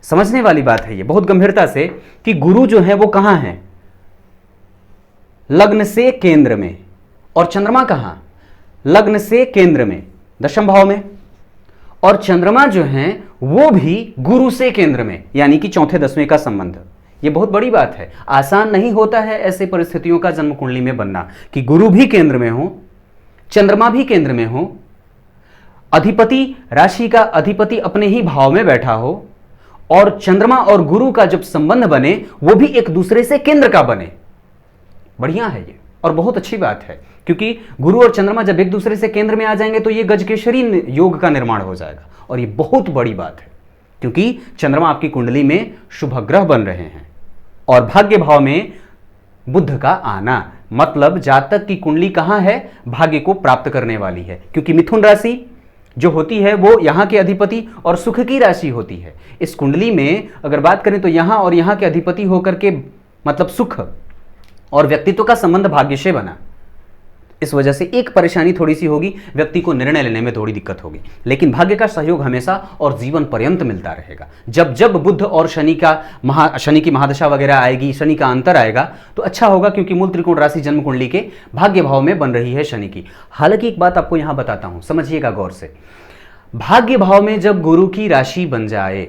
समझने वाली बात है ये बहुत गंभीरता से, कि गुरु जो है वो कहां है? लग्न से केंद्र में। और चंद्रमा कहां? लग्न से केंद्र में, दशम भाव में। और चंद्रमा जो है वो भी गुरु से केंद्र में, यानी कि चौथे 10वें का संबंध। ये बहुत बड़ी बात है। आसान नहीं होता है ऐसे परिस्थितियों का जन्म कुंडली में बनना, कि गुरु भी केंद्र में हो, चंद्रमा भी केंद्र में हो, अधिपति, राशि का अधिपति अपने ही भाव में बैठा हो, और चंद्रमा और गुरु का जब संबंध बने वो भी एक दूसरे से केंद्र का बने। बढ़िया है ये और बहुत अच्छी बात है, क्योंकि गुरु और चंद्रमा जब एक दूसरे से केंद्र में आ जाएंगे तो ये गजकेसरी योग का निर्माण हो जाएगा। और ये बहुत बड़ी बात है, क्योंकि चंद्रमा आपकी कुंडली में शुभ ग्रह बन रहे हैं। और भाग्य भाव में बुध का आना, मतलब जातक की कुंडली कहां है? भाग्य को प्राप्त करने वाली है, क्योंकि मिथुन राशि जो होती है वो यहां के अधिपति और सुख की राशि होती है। इस कुंडली में अगर बात करें तो यहां और यहां के अधिपति होकर के मतलब सुख और व्यक्तित्व का संबंध भाग्य से बना। इस वजह से एक परेशानी थोड़ी सी होगी, व्यक्ति को निर्णय लेने में थोड़ी दिक्कत होगी, लेकिन भाग्य का सहयोग हमेशा और जीवन पर्यंत मिलता रहेगा। जब जब बुध और शनि की महादशा वगैरह आएगी, शनि का अंतर आएगा तो अच्छा होगा, क्योंकि मूल त्रिकोण राशि जन्म कुंडली के भाग्य भाव में बन रही है शनि की। हालांकि एक बात आपको यहां बताता हूं, समझिएगा गौर से। भाग्य भाव में जब गुरु की राशि बन जाए,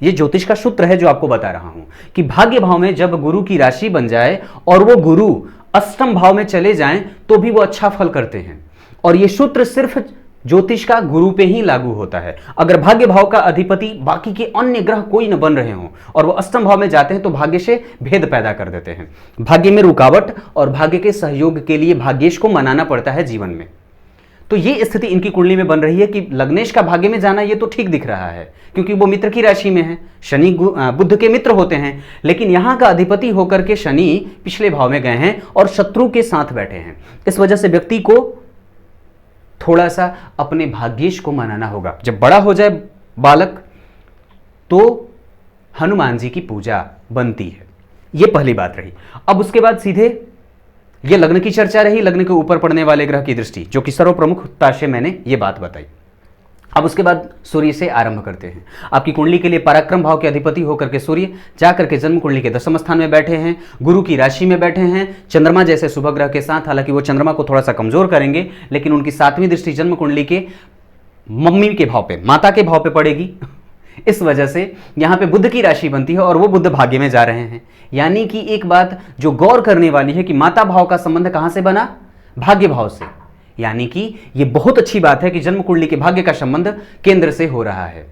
ये ज्योतिष का सूत्र है जो आपको बता रहा हूं, कि भाग्य भाव में जब गुरु की राशि बन जाए और वो गुरु अष्टम भाव में चले जाएं तो भी वो अच्छा फल करते हैं। और ये सूत्र सिर्फ ज्योतिष का गुरु पे ही लागू होता है। अगर भाग्य भाव का अधिपति बाकी के अन्य ग्रह कोई न बन रहे हों और वो अष्टम भाव में जाते हैं तो भाग्य से भेद पैदा कर देते हैं। भाग्य में रुकावट और भाग्य के सहयोग के लिए भाग्येश को मनाना पड़ता है जीवन में। तो ये स्थिति इनकी कुंडली में बन रही है कि लग्नेश का भाग्य में जाना ये तो ठीक दिख रहा है, क्योंकि वो मित्र की राशि में है, शनि बुध के मित्र होते हैं, लेकिन यहां का अधिपति होकर के शनि पिछले भाव में गए हैं और शत्रु के साथ बैठे हैं। इस वजह से व्यक्ति को थोड़ा सा अपने भाग्येश को मनाना होगा। जब बड़ा हो जाए बालक तो हनुमान जी की पूजा बनती है। ये पहली बात रही। अब उसके बाद सीधे ये लग्न की चर्चा रही, लग्न के ऊपर पड़ने वाले ग्रह की दृष्टि, जो कि सर्वप्रमुखता से मैंने ये बात बताई। अब उसके बाद सूर्य से आरंभ करते हैं। आपकी कुंडली के लिए पराक्रम भाव के अधिपति होकर के सूर्य जाकर के जन्म कुंडली के 10वें स्थान में बैठे हैं, गुरु की राशि में बैठे हैं, चंद्रमा जैसे शुभ ग्रह के साथ। हालांकि वो चंद्रमा को थोड़ा सा कमजोर करेंगे, लेकिन उनकी 7वीं दृष्टि जन्म कुंडली के मम्मी के भाव पे, माता के भाव पे पड़ेगी। इस वजह से यहां पे बुध की राशि बनती है और वो बुध भाग्य में जा रहे हैं। यानी कि एक बात जो गौर करने वाली है कि माता भाव का संबंध कहां से बना? भाग्य भाव से। यानी कि ये बहुत अच्छी बात है कि जन्म कुंडली के भाग्य का संबंध केंद्र से हो रहा है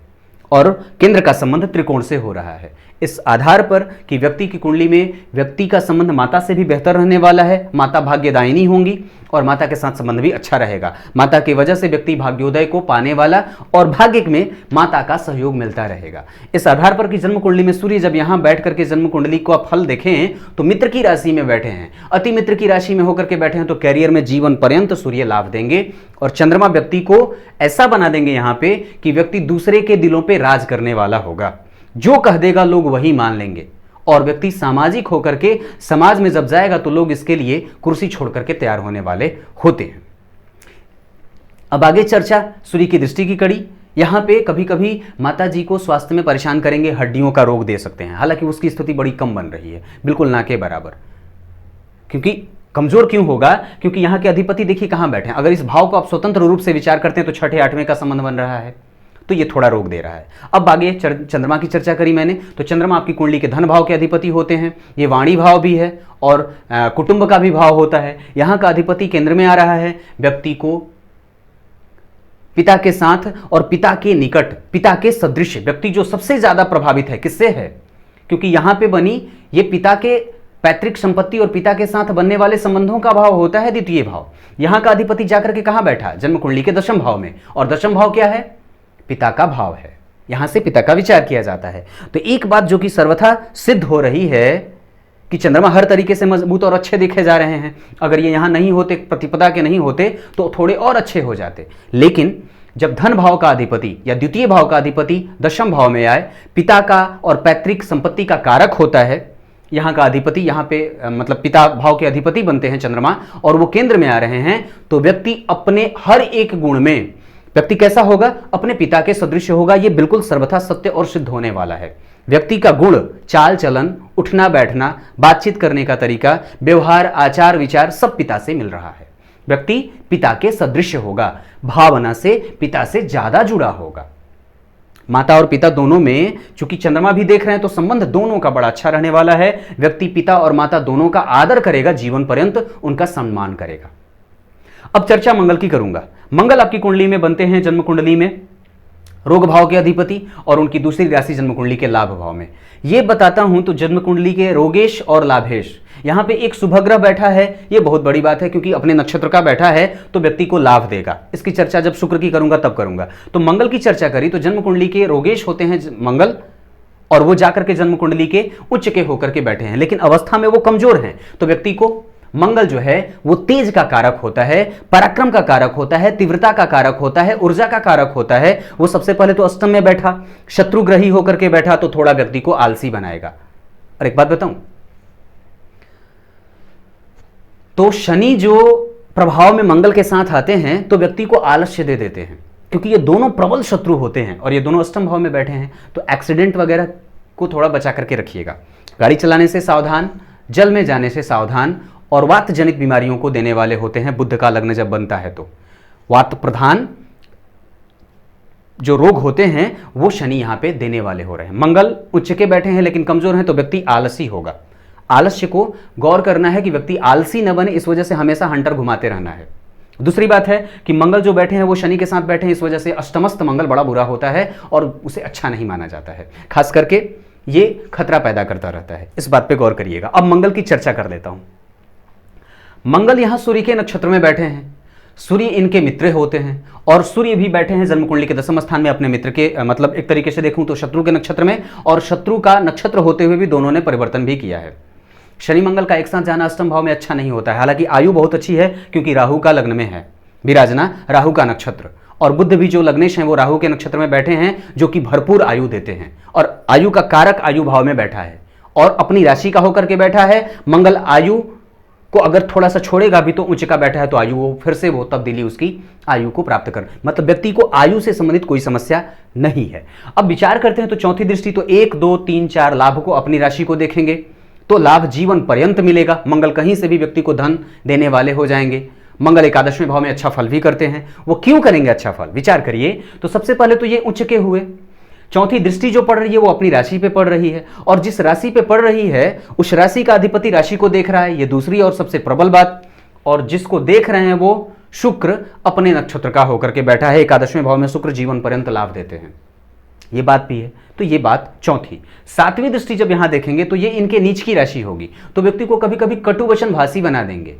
और केंद्र का संबंध त्रिकोण से हो रहा है। इस आधार पर कि व्यक्ति की कुंडली में व्यक्ति का संबंध माता से भी बेहतर रहने वाला है, माता भाग्यदायिनी होंगी और माता के साथ संबंध भी अच्छा रहेगा। माता की वजह से व्यक्ति भाग्योदय को पाने वाला और भाग्य में माता का सहयोग मिलता रहेगा। इस आधार पर कि जन्म कुंडली में सूर्य जब यहां बैठ करके जन्म कुंडली को आप फल देखें तो मित्र की राशि में बैठे हैं, अति मित्र की राशि में होकर के बैठे हैं, तो कैरियर में जीवन पर्यंत सूर्य लाभ देंगे। और चंद्रमा व्यक्ति को ऐसा बना देंगे यहां पे कि व्यक्ति दूसरे के दिलों पे राज करने वाला होगा। जो कह देगा लोग वही मान लेंगे और व्यक्ति सामाजिक होकर के समाज में जब जाएगा तो लोग इसके लिए कुर्सी छोड़ करके तैयार होने वाले होते हैं। अब आगे चर्चा सूर्य की दृष्टि की कड़ी। यहां पे कभी कभी माता जी को स्वास्थ्य में परेशान करेंगे, हड्डियों का रोग दे सकते हैं। हालांकि उसकी स्थिति बड़ी कम बन रही है, बिल्कुल ना के बराबर। क्योंकि कमजोर क्यों होगा? क्योंकि यहां के अधिपति देखिए कहां बैठे हैं। अगर इस भाव को आप स्वतंत्र रूप से विचार करते हैं तो 6ठे 8वें का संबंध बन रहा है, तो ये थोड़ा रोक दे रहा है। अब आगे चंद्रमा की चर्चा करी मैंने, तो चंद्रमा आपकी कुंडली के धन भाव के अधिपति होते हैं। ये वाणी भाव भी है और कुटुंब का भी भाव होता है। यहां का अधिपति केंद्र में आ रहा है। व्यक्ति को पिता के साथ और पिता के निकट, पिता के सदृश व्यक्ति जो सबसे ज्यादा प्रभावित है किससे है, क्योंकि यहां पे बनी ये पिता के पैतृक संपत्ति और पिता के साथ बनने वाले संबंधों का भाव होता है द्वितीय भाव। यहां का अधिपति जाकर के कहां बैठा, जन्म कुंडली के दशम भाव में, और दशम भाव क्या है, पिता का भाव है। यहां से पिता का विचार किया जाता है। तो एक बात जो कि सर्वथा सिद्ध हो रही है कि चंद्रमा हर तरीके से मजबूत और अच्छे दिखे जा रहे हैं। अगर ये यहां नहीं होते, प्रतिपदा के नहीं होते, तो थोड़े और अच्छे हो जाते। लेकिन जब धन भाव का अधिपति या द्वितीय भाव का अधिपति दशम भाव में आए, पिता का और पैतृक संपत्ति का कारक होता है, यहां का अधिपति, यहां पे मतलब पिता भाव के अधिपति बनते हैं चंद्रमा, और वो केंद्र में आ रहे हैं, तो व्यक्ति अपने हर एक गुण में व्यक्ति कैसा होगा, अपने पिता के सदृश होगा। ये बिल्कुल सर्वथा सत्य और सिद्ध होने वाला है। व्यक्ति का गुण, चाल चलन, उठना बैठना, बातचीत करने का तरीका, व्यवहार, आचार विचार सब पिता से मिल रहा है। व्यक्ति पिता के सदृश होगा, भावना से पिता से ज्यादा जुड़ा होगा। माता और पिता दोनों में चूंकि चंद्रमा भी देख रहे हैं, तो संबंध दोनों का बड़ा अच्छा रहने वाला है। व्यक्ति पिता और माता दोनों का आदर करेगा, जीवन पर्यंत उनका सम्मान करेगा। अब चर्चा मंगल की करूंगा। मंगल आपकी कुंडली में बनते हैं जन्म कुंडली में रोग भाव के अधिपति, और उनकी दूसरी राशि जन्म कुंडली के लाभ भाव में। यह बताता हूं तो जन्म कुंडली के रोगेश और लाभेश, यहां पे एक शुभ ग्रह बैठा है, यह बहुत बड़ी बात है, क्योंकि अपने नक्षत्र का बैठा है तो व्यक्ति को लाभ देगा। इसकी चर्चा जब शुक्र की करूंगा तब करूंगा। तो मंगल की चर्चा करी तो जन्म कुंडली के रोगेश होते हैं मंगल, और वो जाकर के जन्म कुंडली के उच्च के होकर के बैठे हैं, लेकिन अवस्था में वो कमजोर हैं। तो व्यक्ति को मंगल जो है वो तेज का कारक होता है, पराक्रम का कारक होता है, तीव्रता का कारक होता है, ऊर्जा का कारक होता है। वो सबसे पहले तो अष्टम में बैठा, शत्रुग्रही होकर के बैठा, तो थोड़ा व्यक्ति को आलसी बनाएगा। और एक बात बताऊं, तो शनि जो प्रभाव में मंगल के साथ आते हैं तो व्यक्ति को आलस्य दे देते हैं, क्योंकि ये दोनों प्रबल शत्रु होते हैं और ये दोनों अष्टम भाव में बैठे हैं। तो एक्सीडेंट वगैरह को थोड़ा बचा करके रखिएगा, गाड़ी चलाने से सावधान, जल में जाने से सावधान, और वात जनित बीमारियों को देने वाले होते हैं। बुध का लग्न जब बनता है तो वात प्रधान जो रोग होते हैं वो शनि यहां पे देने वाले हो रहे हैं। मंगल उच्च के बैठे हैं लेकिन कमजोर हैं, तो व्यक्ति आलसी होगा। आलस्य को गौर करना है कि व्यक्ति आलसी न बने, इस वजह से हमेशा हंटर घुमाते रहना है। दूसरी बात है कि मंगल जो बैठे हैं वो शनि के साथ बैठे हैं, इस वजह से अष्टमस्त मंगल बड़ा बुरा होता है और उसे अच्छा नहीं माना जाता है। खास करके ये खतरा पैदा करता रहता है, इस बात पे गौर करिएगा। अब मंगल की चर्चा कर लेता हूं। मंगल यहां सूर्य के नक्षत्र में बैठे हैं, सूर्य इनके मित्र होते हैं, और सूर्य भी बैठे हैं जन्म कुंडली के दसम स्थान में अपने मित्र के, मतलब एक तरीके से देखूं तो शत्रु के नक्षत्र में, और शत्रु का नक्षत्र होते हुए भी दोनों ने परिवर्तन भी किया है। शनि मंगल का एक साथ जाना अष्टम भाव में अच्छा नहीं होता है। हालांकि आयु बहुत अच्छी है, क्योंकि राहु का लग्न में है विराजना, राहु का नक्षत्र, और बुध भी जो लग्नेश हैं वो राहु के नक्षत्र में बैठे हैं, जो कि भरपूर आयु देते हैं, और आयु का कारक आयु भाव में बैठा है और अपनी राशि का होकर के बैठा है। मंगल आयु को अगर थोड़ा सा छोड़ेगा भी तो उच्च का बैठा है, तो आयु वो फिर से वो तब्दीली उसकी आयु को प्राप्त कर, मतलब व्यक्ति को आयु से संबंधित कोई समस्या नहीं है। अब विचार करते हैं तो चौथी दृष्टि तो 1, 2, 3, 4 लाभ को अपनी राशि को देखेंगे तो लाभ जीवन पर्यंत मिलेगा। मंगल कहीं से भी व्यक्ति को धन देने वाले हो जाएंगे। मंगल एकादशवें भाव में अच्छा फल भी करते हैं। वो क्यों करेंगे अच्छा फल, विचार करिए। तो सबसे पहले तो ये उच्च के हुए, चौथी दृष्टि जो पड़ रही है वो अपनी राशि पे पड़ रही है, और जिस राशि पे पड़ रही है उस राशि का अधिपति राशि को देख रहा है, ये दूसरी और सबसे प्रबल बात। और जिसको देख रहे हैं वो शुक्र अपने नक्षत्र का होकर के बैठा है। एकादशवें भाव में शुक्र जीवन पर्यंत लाभ देते हैं, ये बात भी है। तो ये बात चौथी। सातवीं दृष्टि जब यहां देखेंगे तो ये इनके नीच की राशि होगी, तो व्यक्ति को कभी कभी कटुवचन भाषी बना देंगे,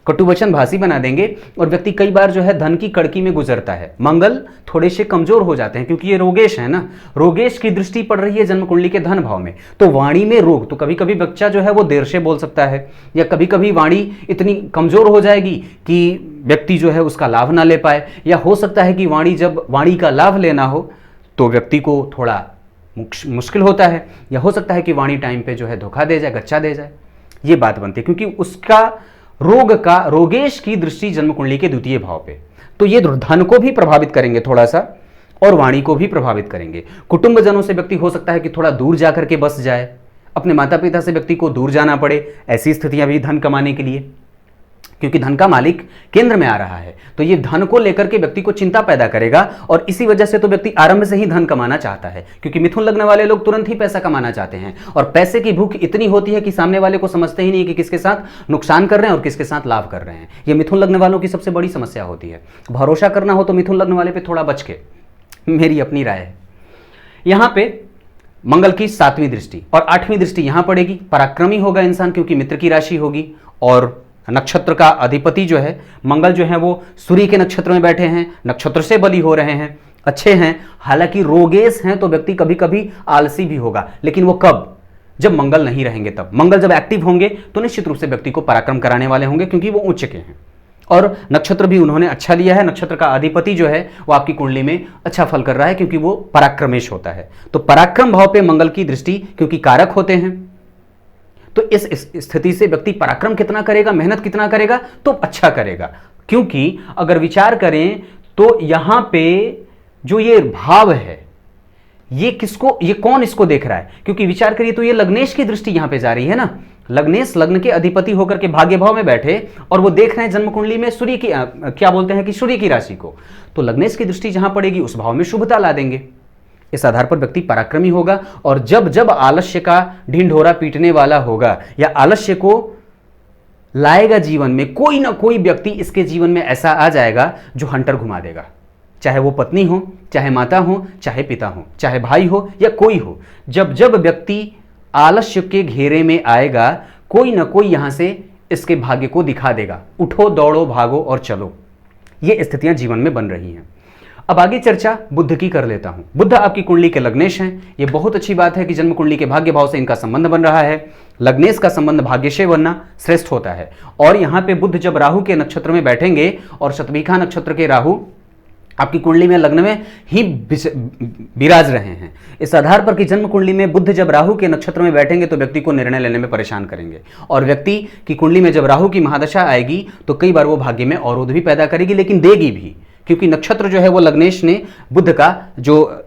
कटुवचन भाषी बना देंगे, और व्यक्ति कई बार जो है धन की कड़की में गुजरता है। मंगल थोड़े से कमजोर हो जाते हैं, क्योंकि ये रोगेश है ना, रोगेश की दृष्टि पड़ रही है जन्म कुंडली के धन भाव में, तो वाणी में रोग, तो कभी कभी बच्चा जो है वो देर से बोल सकता है, या कभी कभी वाणी इतनी कमजोर हो जाएगी कि व्यक्ति जो है उसका लाभ ना ले पाए, या हो सकता है कि वाणी का लाभ लेना हो तो व्यक्ति को थोड़ा मुश्किल होता है, या हो सकता है कि वाणी टाइम पे जो है धोखा दे जाए, गच्चा दे जाए। ये बात बनती है, क्योंकि उसका रोग का रोगेश की दृष्टि जन्म कुंडली के द्वितीय भाव पे, तो ये धन को भी प्रभावित करेंगे थोड़ा सा, और वाणी को भी प्रभावित करेंगे। कुटुंब जनों से व्यक्ति हो सकता है कि थोड़ा दूर जाकर के बस जाए, अपने माता पिता से व्यक्ति को दूर जाना पड़े, ऐसी स्थितियां भी धन कमाने के लिए। क्योंकि धन का मालिक केंद्र में आ रहा है, तो ये धन को लेकर के व्यक्ति को चिंता पैदा करेगा और इसी वजह से तो व्यक्ति आरंभ से ही धन कमाना चाहता है, क्योंकि मिथुन लग्न वाले लोग तुरंत ही पैसा कमाना चाहते हैं और पैसे की भूख इतनी होती है कि सामने वाले को समझते ही नहीं कि किसके साथ नुकसान कर रहे हैं और किसके साथ लाभ कर रहे हैं। ये मिथुन लग्न वालों की सबसे बड़ी समस्या होती है। भरोसा करना हो तो मिथुन लग्न वाले पे थोड़ा बच के, मेरी अपनी राय है। यहां पे मंगल की 7वीं दृष्टि और 8वीं दृष्टि यहां पड़ेगी। पराक्रमी होगा इंसान, क्योंकि मित्र की राशि होगी और नक्षत्र का अधिपति जो है मंगल जो है वो सूर्य के नक्षत्र में बैठे हैं, नक्षत्र से बली हो रहे हैं, अच्छे हैं। हालांकि रोगेश हैं तो व्यक्ति कभी कभी आलसी भी होगा, लेकिन वो कब, जब मंगल नहीं रहेंगे तब। मंगल जब एक्टिव होंगे तो निश्चित रूप से व्यक्ति को पराक्रम कराने वाले होंगे, क्योंकि वो उच्च के हैं और नक्षत्र भी उन्होंने अच्छा लिया है। नक्षत्र का अधिपति जो है वो आपकी कुंडली में अच्छा फल कर रहा है, क्योंकि वो पराक्रमेश होता है। तो पराक्रम भाव पे मंगल की दृष्टि क्योंकि कारक होते हैं, तो इस स्थिति से व्यक्ति पराक्रम कितना करेगा, मेहनत कितना करेगा, तो अच्छा करेगा। क्योंकि अगर विचार करें तो यहां पे जो ये भाव है, ये किसको, ये कौन इसको देख रहा है, क्योंकि विचार करिए तो ये लग्नेश की दृष्टि यहां पे जा रही है ना। लग्नेश लग्न के अधिपति होकर के भाग्य भाव में बैठे और वो देख रहे हैं जन्म कुंडली में सूर्य की क्या बोलते हैं कि सूर्य की राशि को, तो लग्नेश की दृष्टि जहां पड़ेगी उस भाव में शुभता ला देंगे। इस आधार पर व्यक्ति पराक्रमी होगा और जब जब आलस्य का ढिंढोरा पीटने वाला होगा या आलस्य को लाएगा जीवन में, कोई ना कोई व्यक्ति इसके जीवन में ऐसा आ जाएगा जो हंटर घुमा देगा, चाहे वो पत्नी हो, चाहे माता हो, चाहे पिता हो, चाहे भाई हो या कोई हो। जब जब व्यक्ति आलस्य के घेरे में आएगा, कोई ना कोई यहां से इसके भाग्य को दिखा देगा, उठो दौड़ो भागो और चलो। ये स्थितियां जीवन में बन रही हैं। अब आगे चर्चा बुध की कर लेता हूं। बुध आपकी कुंडली के लग्नेश हैं। ये बहुत अच्छी बात है कि जन्म कुंडली के भाग्य भाव से इनका संबंध बन रहा है। लग्नेश का संबंध भाग्य से बनना श्रेष्ठ होता है। और यहां पे बुध जब राहु के नक्षत्र में बैठेंगे और शतभिखा नक्षत्र के राहु आपकी कुंडली में लग्न में ही विराज रहे हैं, इस आधार पर कि जन्म कुंडली में बुध जब राहु के नक्षत्र में बैठेंगे तो व्यक्ति को निर्णय लेने में परेशान करेंगे। और व्यक्ति की कुंडली में जब राहु की महादशा आएगी तो कई बार वो भाग्य में अवरोध भी पैदा करेगी, लेकिन देगी भी, क्योंकि नक्षत्र जो है वो लग्नेश ने, बुध का जो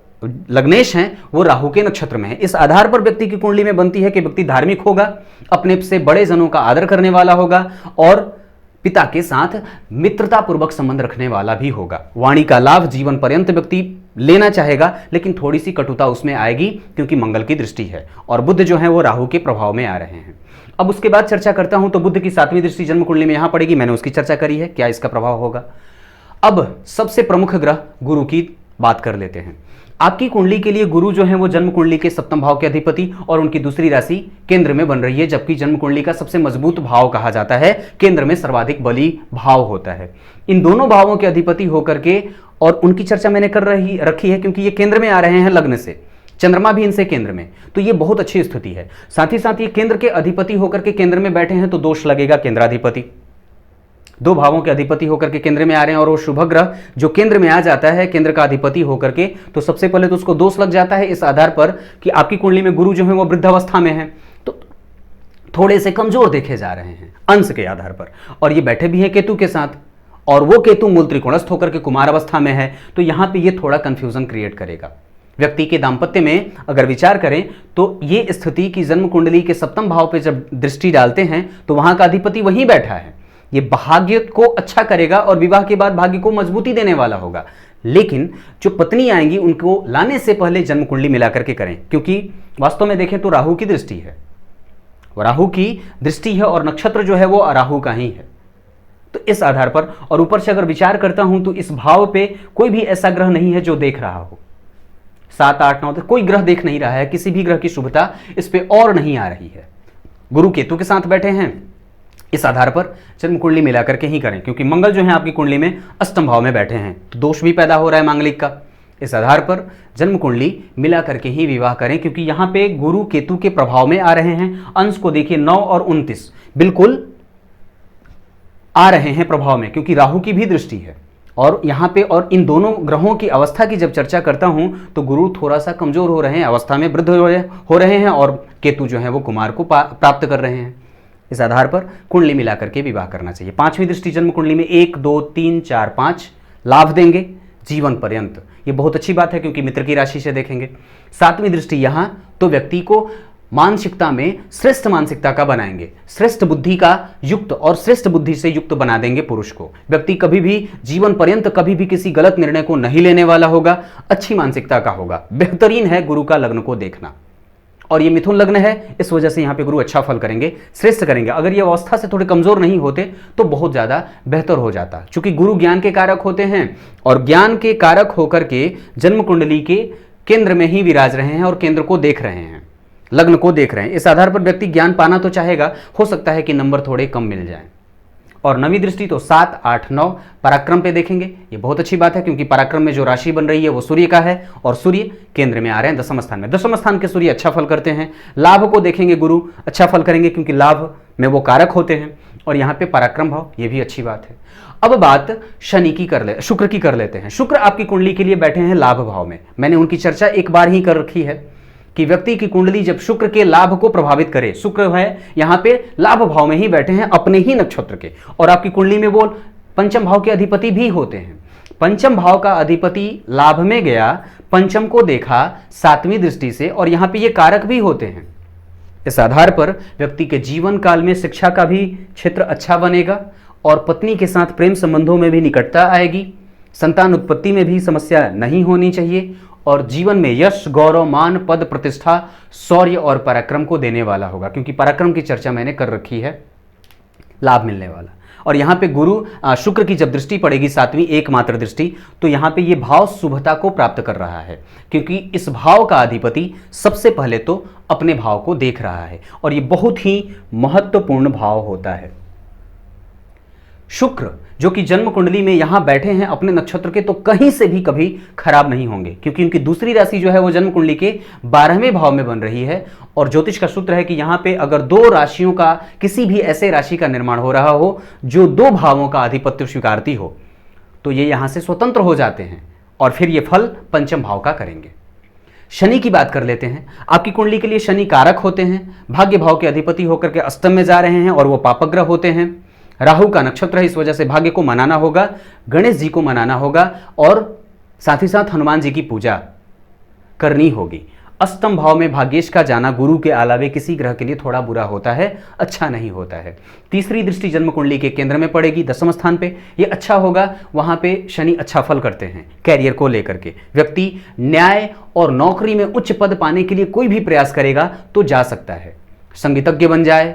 लग्नेश है वो राहु के नक्षत्र में है। इस आधार पर व्यक्ति की कुंडली में बनती है कि व्यक्ति धार्मिक होगा, अपने से बड़े जनों का आदर करने वाला होगा और पिता के साथ मित्रता पूर्वक संबंध रखने वाला भी होगा। वाणी का लाभ जीवन पर्यंत व्यक्ति लेना चाहेगा, लेकिन थोड़ी सी कटुता उसमें आएगी क्योंकि मंगल की दृष्टि है और बुध जो है वो राहु के प्रभाव में आ रहे हैं। अब उसके बाद चर्चा करता हूं तो बुध की 7वीं दृष्टि जन्म कुंडली में यहां पड़ेगी, मैंने उसकी चर्चा करी है, क्या इसका प्रभाव होगा। अब सबसे प्रमुख ग्रह गुरु की बात कर लेते हैं। आपकी कुंडली के लिए गुरु जो है वो जन्म कुंडली के 7वें भाव के अधिपति और उनकी दूसरी राशि केंद्र में बन रही है, जबकि जन्म कुंडली का सबसे मजबूत भाव कहा जाता है, केंद्र में सर्वाधिक बली भाव होता है। इन दोनों भावों के अधिपति होकर के, और उनकी चर्चा मैंने कर रखी है क्योंकि ये केंद्र में आ रहे हैं लग्न से, चंद्रमा भी इनसे केंद्र में, तो ये बहुत अच्छी स्थिति है। साथ ही साथ ये केंद्र के अधिपति होकर के केंद्र में बैठे हैं तो दोष लगेगा केंद्राधिपति। दो भावों के अधिपति होकर के केंद्र में आ रहे हैं और वो शुभ ग्रह जो केंद्र में आ जाता है केंद्र का अधिपति होकर के, तो सबसे पहले तो उसको दोष लग जाता है इस आधार पर कि आपकी कुंडली में गुरु जो है वो वृद्धावस्था में है, तो थोड़े से कमजोर देखे जा रहे हैं अंश के आधार पर। और ये बैठे भी हैं केतु के साथ, और वो केतु मूल त्रिकोणस्थ होकर के कुमार अवस्था में है, तो यहां पर ये थोड़ा कंफ्यूजन क्रिएट करेगा। व्यक्ति के दाम्पत्य में अगर विचार करें तो ये स्थिति की जन्म कुंडली के 7वें भाव पे जब दृष्टि डालते हैं तो वहां का अधिपति वहीं बैठा है, ये भाग्य को अच्छा करेगा और विवाह के बाद भाग्य को मजबूती देने वाला होगा। लेकिन जो पत्नी आएंगी उनको लाने से पहले जन्म कुंडली मिलाकर के करें, क्योंकि वास्तव में देखें तो राहु की दृष्टि है, राहु की दृष्टि है और नक्षत्र जो है वो राहु का ही है। तो इस आधार पर, और ऊपर से अगर विचार करता हूं तो इस भाव पे कोई भी ऐसा ग्रह नहीं है जो देख रहा हो, 7, 8, 9 तक कोई ग्रह देख नहीं रहा है, किसी भी ग्रह की शुभता इस पे और नहीं आ रही है। गुरु केतु के साथ बैठे हैं, इस आधार पर जन्म कुंडली मिलाकर के ही करें, क्योंकि मंगल जो है आपकी कुंडली में अष्टम भाव में बैठे हैं तो दोष भी पैदा हो रहा है मांगलिक का। इस आधार पर जन्म कुंडली मिला करके ही विवाह करें, क्योंकि यहां पे गुरु केतु के प्रभाव में आ रहे हैं। अंश को देखिए 9 और 29 बिल्कुल आ रहे हैं प्रभाव में, क्योंकि राहु की भी दृष्टि है। और यहाँ पे, और इन दोनों ग्रहों की अवस्था की जब चर्चा करता हूं तो गुरु थोड़ा सा कमजोर हो रहे हैं, अवस्था में वृद्ध हो रहे हैं, और केतु जो है वो कुमार को प्राप्त कर रहे हैं। इस आधार पर कुंडली मिला करके विवाह करना चाहिए। 5वीं दृष्टि जन्म कुंडली में 1, 2, 3, 4, 5 लाभ देंगे जीवन पर्यंत, ये बहुत अच्छी बात है क्योंकि मित्र की राशि से देखेंगे। 7वीं दृष्टि यहां तो व्यक्ति को मानसिकता में श्रेष्ठ मानसिकता का बनाएंगे, श्रेष्ठ बुद्धि का युक्त और श्रेष्ठ बुद्धि से युक्त बना देंगे पुरुष को। व्यक्ति कभी भी जीवन पर्यंत कभी भी किसी गलत निर्णय को नहीं लेने वाला होगा, अच्छी मानसिकता का होगा। बेहतरीन है गुरु का लग्न को देखना, और ये मिथुन लग्न है, इस वजह से यहां पे गुरु अच्छा फल करेंगे, श्रेष्ठ करेंगे। अगर ये अवस्था से थोड़े कमजोर नहीं होते तो बहुत ज्यादा बेहतर हो जाता, क्योंकि गुरु ज्ञान के कारक होते हैं और ज्ञान के कारक होकर के जन्म कुंडली के केंद्र में ही विराज रहे हैं और केंद्र को देख रहे हैं, लग्न को देख रहे हैं। इस आधार पर व्यक्ति ज्ञान पाना तो चाहेगा, हो सकता है कि नंबर थोड़े कम मिल जाए। और नवी दृष्टि तो 7, 8, 9 पराक्रम पे देखेंगे। ये बहुत अच्छी बात है, क्योंकि पराक्रम में जो राशि बन रही है वो सूर्य का है और सूर्य केंद्र में आ रहे हैं दशम स्थान में। दशम स्थान के सूर्य अच्छा फल करते हैं। लाभ को देखेंगे, गुरु अच्छा फल करेंगे क्योंकि लाभ में वो कारक होते हैं, और यहाँ पे पराक्रम भाव, ये भी अच्छी बात है। अब बात शनि की शुक्र की कर लेते हैं। शुक्र आपकी कुंडली के लिए बैठे हैं लाभ भाव में। मैंने उनकी चर्चा एक बार ही कर रखी है कि व्यक्ति की कुंडली जब शुक्र के लाभ को प्रभावित करे, शुक्र है यहाँ पे लाभ भाव में ही बैठे हैं अपने ही नक्षत्र के, और आपकी कुंडली में वो पंचम भाव के अधिपति भी होते हैं। पंचम भाव का अधिपति लाभ में गया, पंचम को देखा 7वीं दृष्टि से, और यहाँ पे ये कारक भी होते हैं। इस आधार पर व्यक्ति के जीवन काल में शिक्षा का भी क्षेत्र अच्छा बनेगा और पत्नी के साथ प्रेम संबंधों में भी निकटता आएगी, संतान उत्पत्ति में भी समस्या नहीं होनी चाहिए, और जीवन में यश, गौरव, मान, पद, प्रतिष्ठा, शौर्य और पराक्रम को देने वाला होगा, क्योंकि पराक्रम की चर्चा मैंने कर रखी है, लाभ मिलने वाला। और यहाँ पे गुरु शुक्र की जब दृष्टि पड़ेगी 7वीं एकमात्र दृष्टि, तो यहाँ पे ये भाव शुभता को प्राप्त कर रहा है, क्योंकि इस भाव का अधिपति सबसे पहले तो अपने भाव को देख रहा है, और ये बहुत ही महत्वपूर्ण भाव होता है। शुक्र जो कि जन्म कुंडली में यहां बैठे हैं अपने नक्षत्र के, तो कहीं से भी कभी खराब नहीं होंगे, क्योंकि उनकी दूसरी राशि जो है वो जन्म कुंडली के 12वें भाव में बन रही है। और ज्योतिष का सूत्र है कि यहां पे अगर 2 राशियों का किसी भी ऐसे राशि का निर्माण हो रहा हो जो 2 भावों का आधिपत्य स्वीकारती हो, तो ये यहां से स्वतंत्र हो जाते हैं और फिर ये फल पंचम भाव का करेंगे। शनि की बात कर लेते हैं। आपकी कुंडली के लिए शनि कारक होते हैं, भाग्य भाव के अधिपति होकर के अष्टम में जा रहे हैं और वो पापग्रह होते हैं। राहु का नक्षत्र है, इस वजह से भाग्य को मनाना होगा, गणेश जी को मनाना होगा, और साथ ही साथ हनुमान जी की पूजा करनी होगी। अष्टम भाव में भाग्येश का जाना गुरु के अलावे किसी ग्रह के लिए थोड़ा बुरा होता है, अच्छा नहीं होता है। तीसरी दृष्टि जन्म कुंडली के केंद्र में पड़ेगी, दशम स्थान पे, ये अच्छा होगा। वहां पे शनि अच्छा फल करते हैं कैरियर को लेकर के। व्यक्ति न्याय और नौकरी में उच्च पद पाने के लिए कोई भी प्रयास करेगा तो जा सकता है। संगीतज्ञ बन जाए,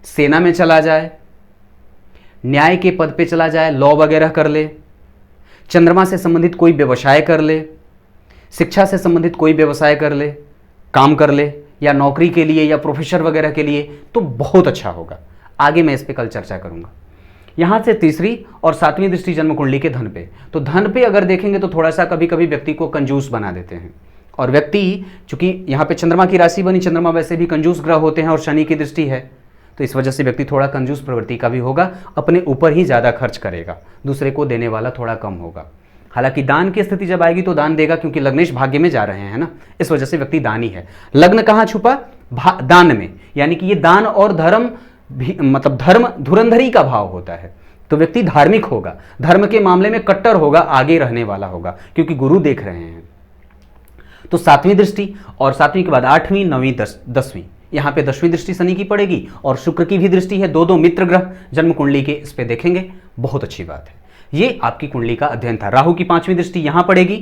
सेना में चला जाए, न्याय के पद पे चला जाए, लॉ वगैरह कर ले, चंद्रमा से संबंधित कोई व्यवसाय कर ले, शिक्षा से संबंधित कोई व्यवसाय कर ले, काम कर ले, या नौकरी के लिए या प्रोफेसर वगैरह के लिए, तो बहुत अच्छा होगा। आगे मैं इस पे कल चर्चा करूंगा। यहां से तीसरी और 7वीं दृष्टि जन्म कुंडली के धन पे, तो धन पे अगर देखेंगे तो थोड़ा सा कभी कभी व्यक्ति को कंजूस बना देते हैं, और व्यक्ति चूंकि यहां पे चंद्रमा की राशि बनी, चंद्रमा वैसे भी कंजूस ग्रह होते हैं और शनि की दृष्टि है, तो इस वजह से व्यक्ति थोड़ा कंजूस प्रवृत्ति का भी होगा, अपने ऊपर ही ज्यादा खर्च करेगा, दूसरे को देने वाला थोड़ा कम होगा। हालांकि दान की स्थिति जब आएगी तो दान देगा, क्योंकि लग्नेश भाग्य में जा रहे हैं ना, इस वजह से व्यक्ति दानी है। लग्न कहां छुपा? दान में, यानी कि ये दान और धर्म भी, मतलब धर्म धुरंधरी का भाव होता है, तो व्यक्ति धार्मिक होगा, धर्म के मामले में कट्टर होगा, आगे रहने वाला होगा, क्योंकि गुरु देख रहे हैं। तो 7वीं दृष्टि, और 7वीं के बाद 8वीं, 9वीं, 10वीं, यहाँ पे 10वीं दृष्टि शनि की पड़ेगी, और शुक्र की भी दृष्टि है। 2 मित्र ग्रह जन्म कुंडली के इस पे देखेंगे, बहुत अच्छी बात है। ये आपकी कुंडली का अध्ययन था। राहु की 5वीं दृष्टि यहां पड़ेगी,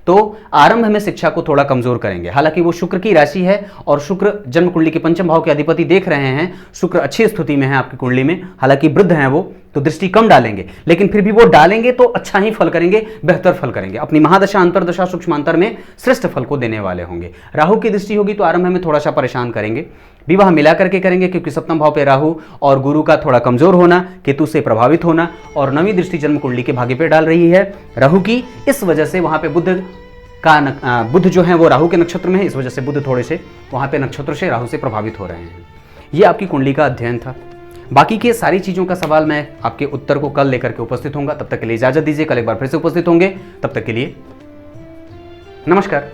तो आरंभ में शिक्षा को थोड़ा कमजोर करेंगे। हालांकि वो शुक्र की राशि है और शुक्र जन्म कुंडली के पंचम भाव के अधिपति देख रहे हैं, शुक्र अच्छी स्थिति में है आपकी कुंडली में। हालांकि वृद्ध हैं वो, तो दृष्टि कम डालेंगे, लेकिन फिर भी वो डालेंगे तो अच्छा ही फल करेंगे, बेहतर फल करेंगे। अपनी महादशा, अंतरदशा, सूक्ष्मांतर में श्रेष्ठ फल को देने वाले होंगे। राहु की दृष्टि होगी तो आरंभ में थोड़ा सा परेशान करेंगे, विवाह मिला करके करेंगे, क्योंकि सप्तम भाव पे राहु और गुरु का थोड़ा कमजोर होना, केतु से प्रभावित होना, और 9वीं दृष्टि जन्म कुंडली के भाग्य पे डाल रही है राहु की। इस वजह से वहां पे बुध जो है वो राहु के नक्षत्र में है, इस वजह से बुध थोड़े से वहां पे नक्षत्र से राहु से प्रभावित हो रहे हैं। ये आपकी कुंडली का अध्ययन था। बाकी के सारी चीजों का सवाल मैं आपके उत्तर को कल लेकर के उपस्थित होऊंगा। तब तक के लिए इजाजत दीजिए, कल एक बार फिर से उपस्थित होंगे। तब तक के लिए नमस्कार।